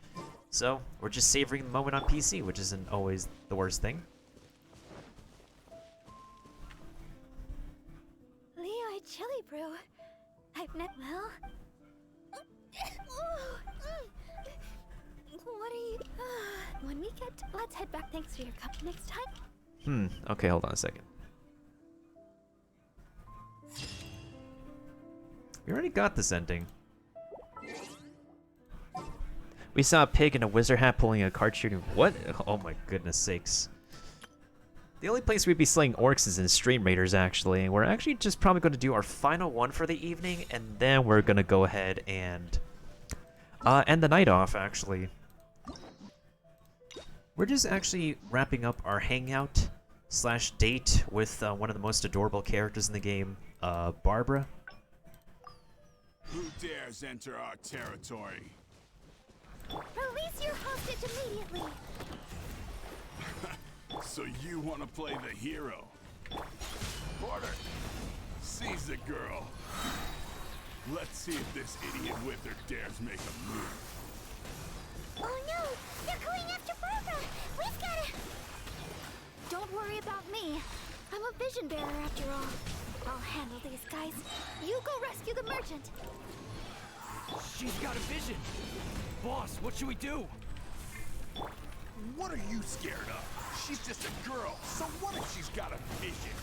So we're just savoring the moment on PC, which isn't always the worst thing. Liyue Chili Brew. I've met well. What are you? When we get, let's head back. Thanks for your company next time. Okay, hold on a second. We already got this ending. We saw a pig in a wizard hat pulling a card shooting. What? Oh my goodness sakes. The only place we'd be slaying orcs is in Stream Raiders, actually. We're actually just probably going to do our final one for the evening, and then we're going to go ahead and end the night off, actually. We're just actually wrapping up our hangout / date with one of the most adorable characters in the game, Barbara. Who dares enter our territory? Release your hostage immediately. So you want to play the hero? Porter, seize the girl. Let's see if this idiot Wither dares make a move. Oh no! They're going after Barbara! We've gotta... Don't worry about me. I'm a vision bearer after all. I'll handle these guys. You go rescue the merchant. She's got a vision. Boss, what should we do? What are you scared of? She's just a girl, so what if she's got a vision?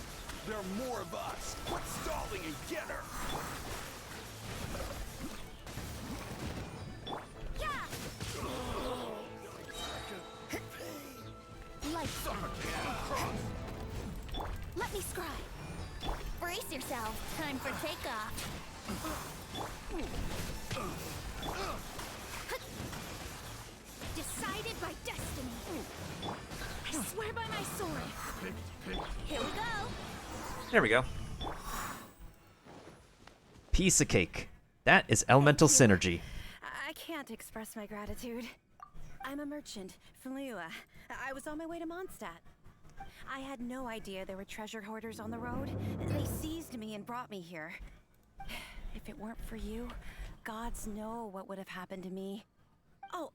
There are more of us. Quit stalling and get her! Yeah! Lights on. Let me scribe. Brace yourself. Time for takeoff. Decided by destiny. I swear by my sword. Here we go. There we go. Piece of cake. That is elemental synergy. I can't express my gratitude. I'm a merchant from Liyue. I was on my way to Mondstadt. I had no idea there were treasure hoarders on the road. They seized me and brought me here. If it weren't for you, gods know what would have happened to me. Oh,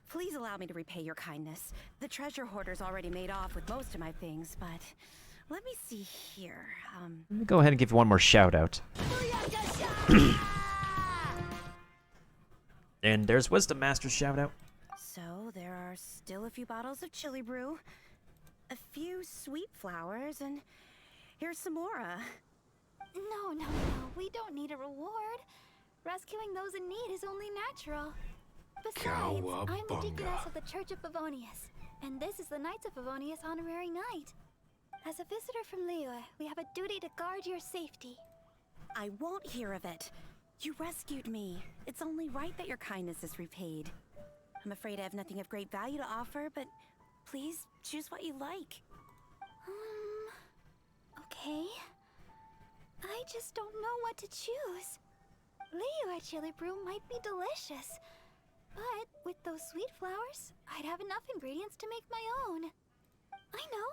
please allow me to repay your kindness. The treasure hoarders already made off with most of my things, but let me see here. Let me go ahead and give you one more shout out. And there's Wisdom Master's shout out. So there are still a few bottles of chili brew, a few sweet flowers, and here's some more. No. We don't need a reward. Rescuing those in need is only natural. Besides, I'm the Deaconess of the Church of Favonius, and this is the Knights of Favonius Honorary Knight. As a visitor from Liyue, we have a duty to guard your safety. I won't hear of it. You rescued me. It's only right that your kindness is repaid. I'm afraid I have nothing of great value to offer, but please choose what you like. Okay. I just don't know what to choose. Liyue chili brew might be delicious, but with those sweet flowers, I'd have enough ingredients to make my own. I know.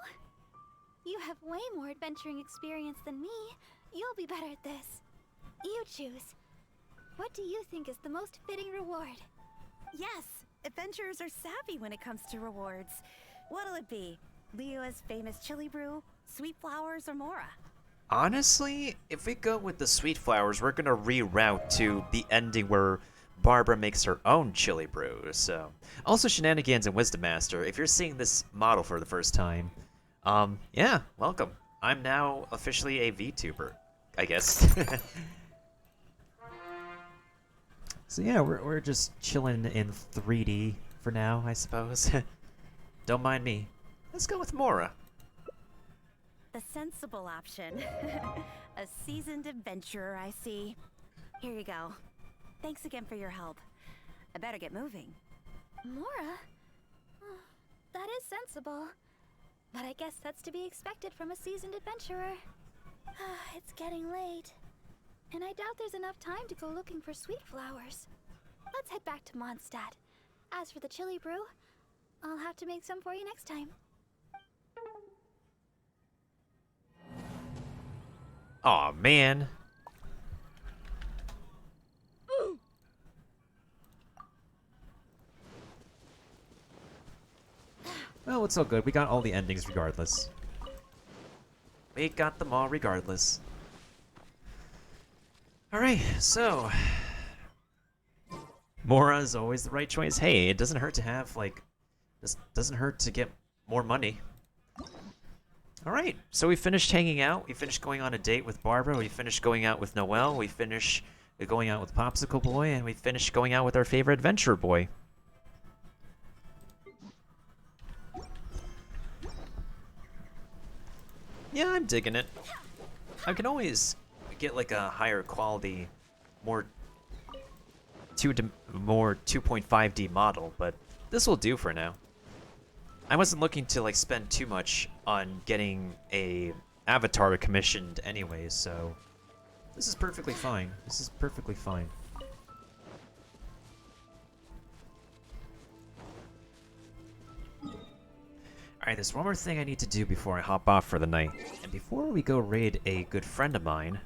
You have way more adventuring experience than me. You'll be better at this. You choose. What do you think is the most fitting reward? Yes, adventurers are savvy when it comes to rewards. What'll it be? Liyue's famous chili brew, sweet flowers, or Mora? Honestly, if we go with the sweet flowers, we're gonna reroute to the ending where Barbara makes her own chili brew. So, also Shenanigans and Wisdom Master, if you're seeing this model for the first time, yeah, welcome. I'm now officially a VTuber. I guess. So yeah, we're just chilling in 3D for now, I suppose. Don't mind me. Let's go with Mora. The sensible option. A seasoned adventurer, I see. Here you go. Thanks again for your help. I better get moving. Mora? Oh, that is sensible. But I guess that's to be expected from a seasoned adventurer. It's getting late. And I doubt there's enough time to go looking for sweet flowers. Let's head back to Mondstadt. As for the chili brew, I'll have to make some for you next time. Aw, man. Well, it's all good. We got all the endings regardless. We got them all regardless. Alright, so... Mora is always the right choice. Hey, it doesn't hurt to have, like... This doesn't hurt to get more money. Alright, so we finished hanging out. We finished going on a date with Barbara. We finished going out with Noelle. We finished going out with Popsicle Boy. And we finished going out with our favorite adventurer boy. Yeah, I'm digging it. I can always get like a higher quality, more 2.5D model, but this will do for now. I wasn't looking to like spend too much on getting a avatar commissioned anyway, so this is perfectly fine. This is perfectly fine. Alright, there's one more thing I need to do before I hop off for the night. And before we go raid a good friend of mine...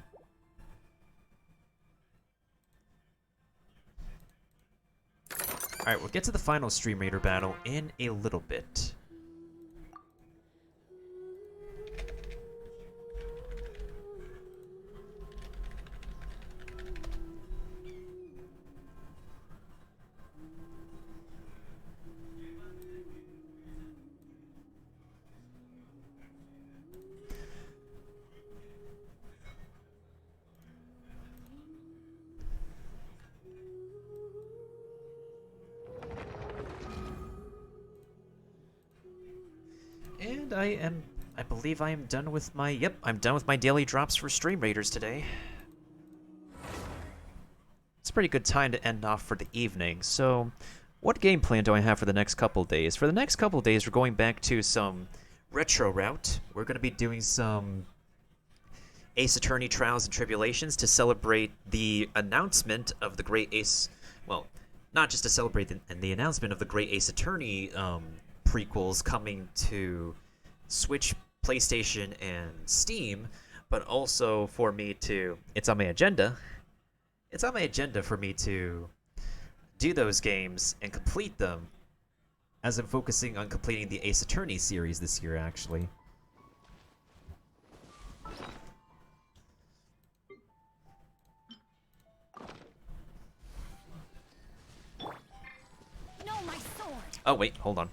Alright, we'll get to the final Stream Raider battle in a little bit. And I believe I am done with my, yep, I'm done with my daily drops for Stream Raiders today. It's a pretty good time to end off for the evening, so what game plan do I have for the next couple days? For the next couple days, we're going back to some retro route. We're going to be doing some Ace Attorney Trials and Tribulations to celebrate the announcement of the Great Ace, well, not just to celebrate the announcement of the Great Ace Attorney prequels coming to Switch, PlayStation, and Steam, but also for me to, it's on my agenda for me to do those games and complete them, as I'm focusing on completing the Ace Attorney series this year, actually. No, my sword. Oh, wait, hold on.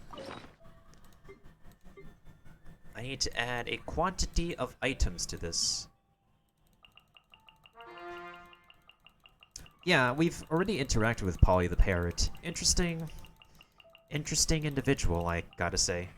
I need to add a quantity of items to this. Yeah, we've already interacted with Polly the Parrot. Interesting individual, I gotta say.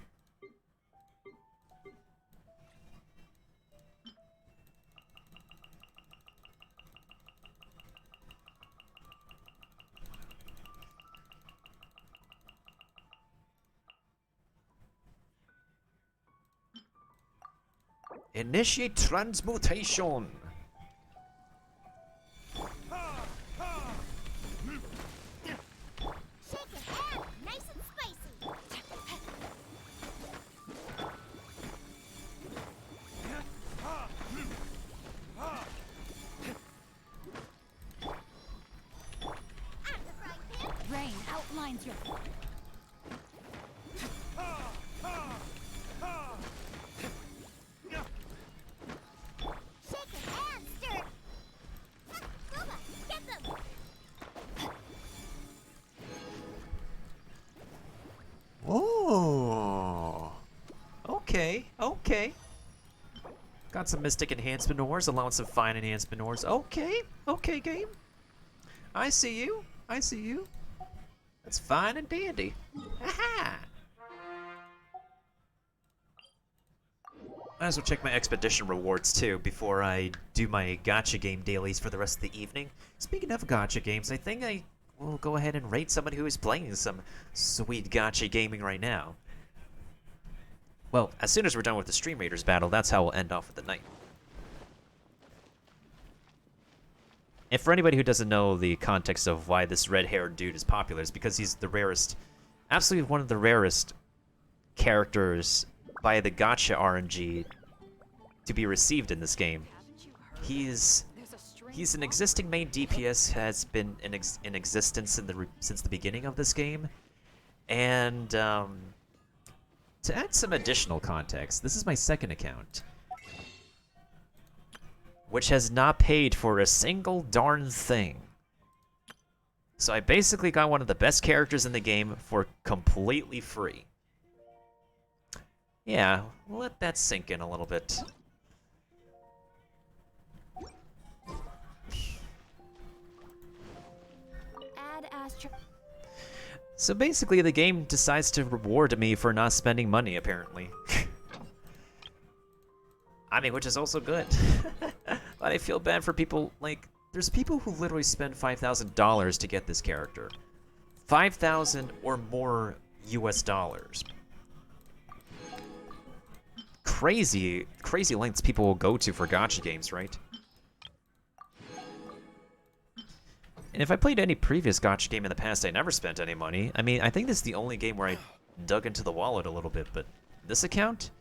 Initiate transmutation. Shake your hand, nice and spicy. At the frying pan. Rain outlines your. Shake your hand, stir. Booba, get them. Oh. Okay, okay. Got some Mystic Enhancement ores, allowing some Fine Enhancement ores. Okay, okay, game. I see you. I see you. That's fine and dandy. Aha! Might as well check my expedition rewards too before I do my gacha game dailies for the rest of the evening. Speaking of gacha games, I think I will go ahead and rate somebody who is playing some sweet gacha gaming right now. Well, as soon as we're done with the Stream Raiders battle, that's how we'll end off with the night. And for anybody who doesn't know the context of why this red-haired dude is popular, is because he's the rarest, absolutely one of the rarest characters by the gacha RNG to be received in this game. He's an existing main DPS, has been in existence since the beginning of this game, and to add some additional context, this is my second account, which has not paid for a single darn thing. So I basically got one of the best characters in the game for completely free. Yeah, let that sink in a little bit. Add Astro. So basically, the game decides to reward me for not spending money, apparently. I mean, which is also good. But I feel bad for people, like, there's people who literally spend $5,000 to get this character. 5,000 or more US dollars. Crazy lengths people will go to for gacha games, right? And if I played any previous gacha game in the past, I never spent any money. I mean, I think this is the only game where I dug into the wallet a little bit, but this account,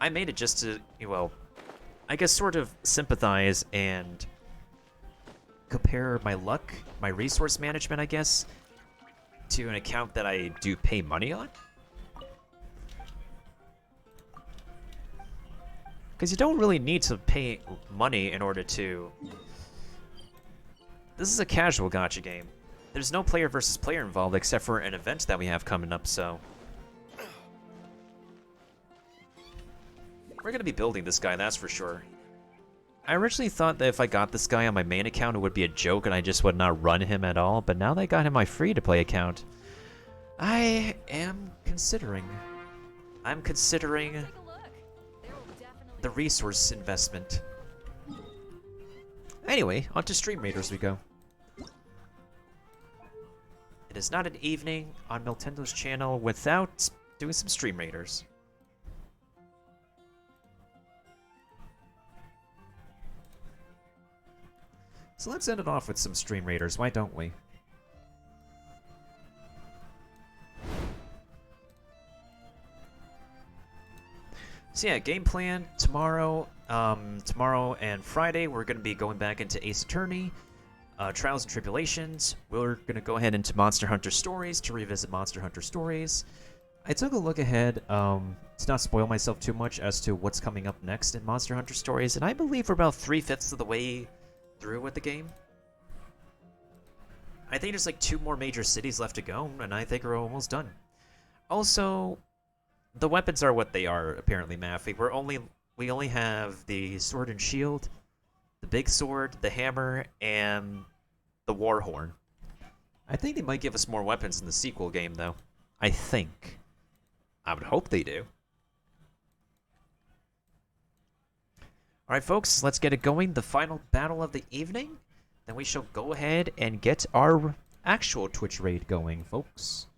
I made it just to, well, I guess sort of sympathize and compare my luck, my resource management, I guess, to an account that I do pay money on. Because you don't really need to pay money in order to... This is a casual gacha game. There's no player versus player involved except for an event that we have coming up, so... We're gonna be building this guy, that's for sure. I originally thought that if I got this guy on my main account, it would be a joke and I just would not run him at all, but now that I got him my free-to-play account, I am considering... I'm considering... the resource investment. Anyway, on to Stream Raiders we go. It is not an evening on Miltendo's channel without doing some Stream Raiders. So let's end it off with some Stream Raiders, why don't we? So yeah, game plan tomorrow. Tomorrow and Friday, we're going to be going back into Ace Attorney, Trials and Tribulations. We're going to go ahead into Monster Hunter Stories to revisit Monster Hunter Stories. I took a look ahead to not spoil myself too much as to what's coming up next in Monster Hunter Stories, and I believe we're about 3/5 of the way through with the game. I think there's like 2 more major cities left to go, and I think we're almost done. Also, the weapons are what they are, apparently, Maffy. We only have the sword and shield, the big sword, the hammer, and the war horn. I think they might give us more weapons in the sequel game, though. I think. I would hope they do. Alright, folks, let's get it going. The final battle of the evening. Then we shall go ahead and get our actual Twitch raid going, folks.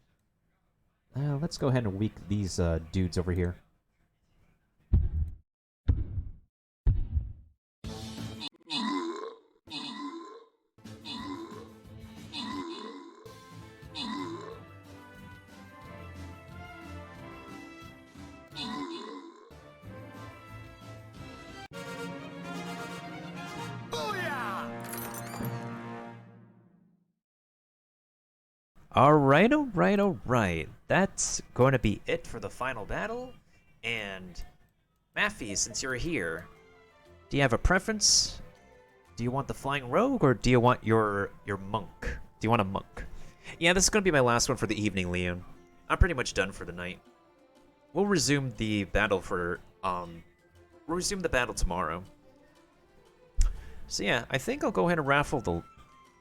Let's go ahead and weak these dudes over here. Alright. That's going to be it for the final battle. And Maffy, since you're here, do you have a preference? Do you want the flying rogue or do you want your monk? Do you want a monk? Yeah, this is going to be my last one for the evening, Leon. I'm pretty much done for the night. We'll resume the battle for resume the battle tomorrow. So yeah, I think I'll go ahead and raffle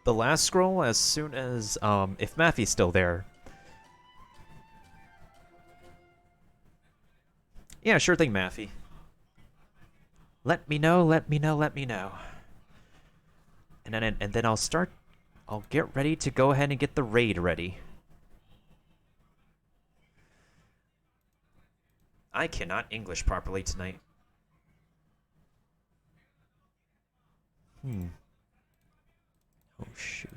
the last scroll as soon as if Matthew's still there. Yeah, sure thing, Matthew. Let me know, let me know, let me know. And then I'll get ready to go ahead and get the raid ready. I cannot English properly tonight. Oh shoot.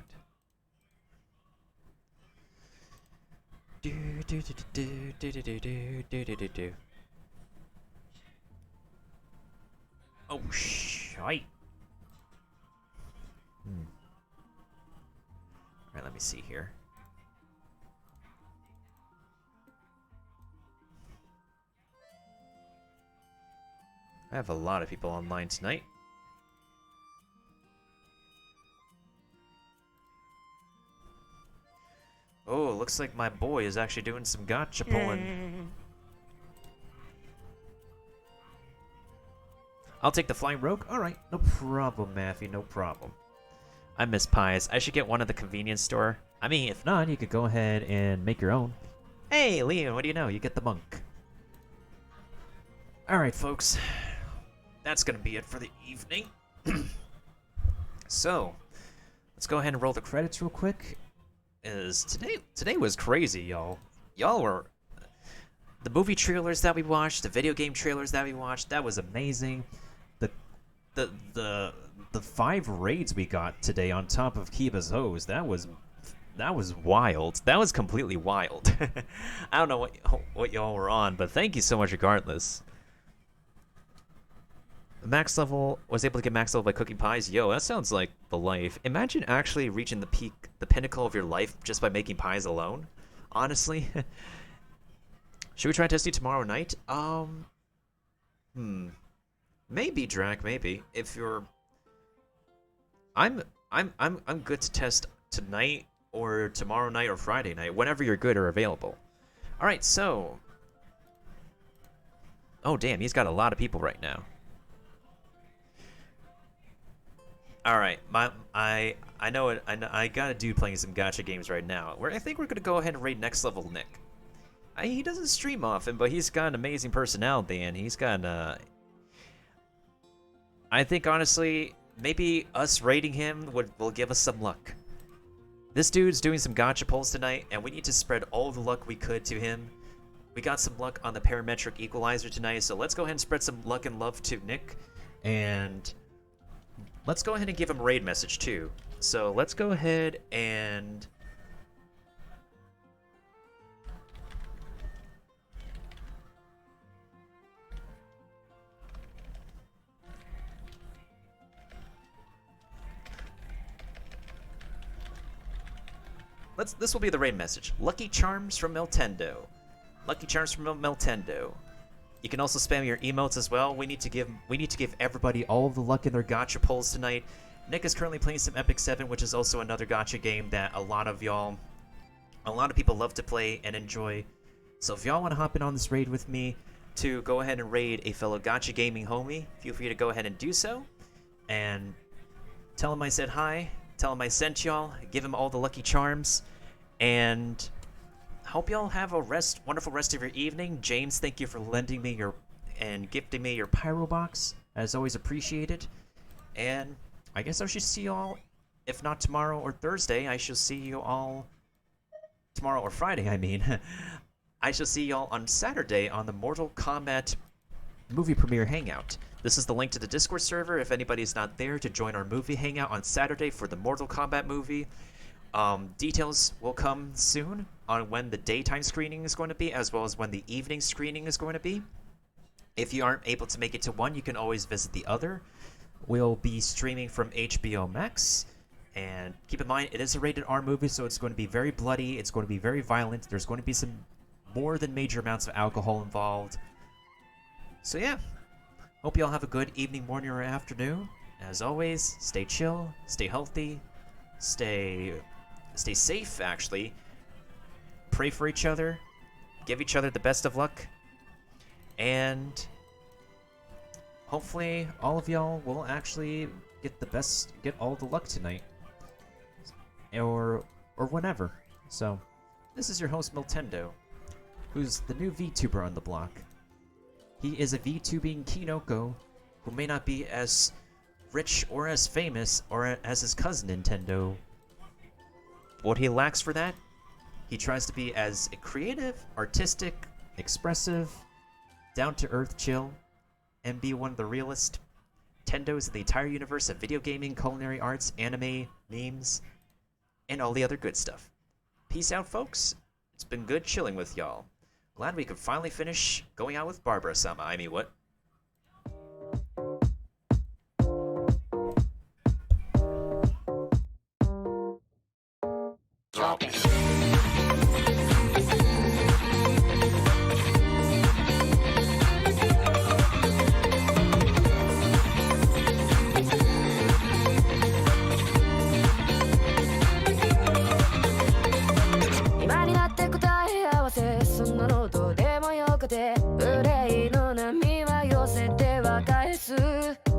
Do do do do do do do do do do do do. Oh shite. Alright, let me see here. I have a lot of people online tonight. Oh, looks like my boy is actually doing some gotcha pulling. I'll take the flying rogue. Alright, no problem, Matthew, no problem. I miss pies. I should get one at the convenience store. I mean, if not, you could go ahead and make your own. Hey, Leon, what do you know? You get the monk. Alright, folks. That's gonna be it for the evening. So, let's go ahead and roll the credits real quick. Today was crazy, y'all. Y'all were... The movie trailers that we watched, the video game trailers that we watched, that was amazing. The 5 raids we got today on top of Kiba's hose, that was wild. That was completely wild. I don't know what y'all were on, but thank you so much regardless. Max level, was able to get max level by cooking pies. Yo, that sounds like the life. Imagine actually reaching the peak, the pinnacle of your life just by making pies alone. Honestly. Should we try testing tomorrow night? Maybe, Drac, maybe. If you're... I'm good to test tonight or tomorrow night or Friday night, whenever you're good or available. Alright, so... Oh, damn, he's got a lot of people right now. Alright, I know it. I got a dude playing some gacha games right now. I think we're gonna go ahead and raid next level Nick. He doesn't stream often, but he's got an amazing personality, and he's got I think honestly, maybe us raiding him will give us some luck. This dude's doing some gacha pulls tonight, and we need to spread all the luck we could to him. We got some luck on the parametric equalizer tonight, so let's go ahead and spread some luck and love to Nick, and let's go ahead and give him a raid message too. So let's go ahead and... This will be the raid message. Lucky Charms from Meltendo. Lucky Charms from Meltendo. You can also spam your emotes as well. We need to give everybody all of the luck in their gacha pulls tonight. Nick is currently playing some Epic 7, which is also another gacha game that a lot of people love to play and enjoy. So if y'all want to hop in on this raid with me to go ahead and raid a fellow gacha gaming homie, feel free to go ahead and do so. And tell him I said hi. Tell him I sent y'all. Give him all the lucky charms. And hope y'all have a wonderful rest of your evening. James, thank you for lending me and gifting me your pyro box. As always, appreciated. And I guess I should see y'all, if not tomorrow or Thursday, I shall see you all tomorrow or Friday, I mean. I shall see y'all on Saturday on the Mortal Kombat movie premiere hangout. This is the link to the Discord server if anybody's not there to join our movie hangout on Saturday for the Mortal Kombat movie. Details will come soon on when the daytime screening is going to be, as well as when the evening screening is going to be. If you aren't able to make it to one, you can always visit the other. We'll be streaming from HBO Max. And keep in mind, it is a rated R movie, so it's going to be very bloody. It's going to be very violent. There's going to be some more than major amounts of alcohol involved. So yeah, hope you all have a good evening, morning, or afternoon. As always, stay chill, stay healthy, stay safe, actually. Pray for each other, give each other the best of luck, and hopefully all of y'all will actually get all the luck tonight, or whenever. So, this is your host Miltendo, who's the new VTuber on the block. He is a VTubing Kinoko who may not be as rich or as famous or as his cousin Nintendo. What he lacks for that, he tries to be as creative, artistic, expressive, down-to-earth, chill, and be one of the realest Tendos in the entire universe of video gaming, culinary arts, anime, memes, and all the other good stuff. Peace out, folks. It's been good chilling with y'all. Glad we could finally finish going out with Barbara-sama. I mean, what? Drop it.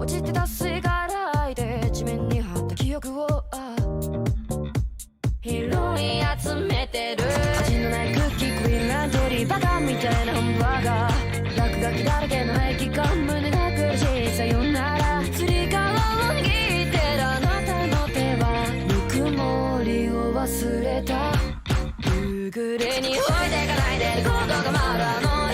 落ちてた吸い殻で地面に張った記憶を拾い集めてる味のないクッキークイーンランドリーバカみたいなハンバーガー落書きだらけの駅が胸が苦しいさよならつり革を握ってるあなたの手はぬくもりを忘れた夕暮れに置いてかないでコードが回るあの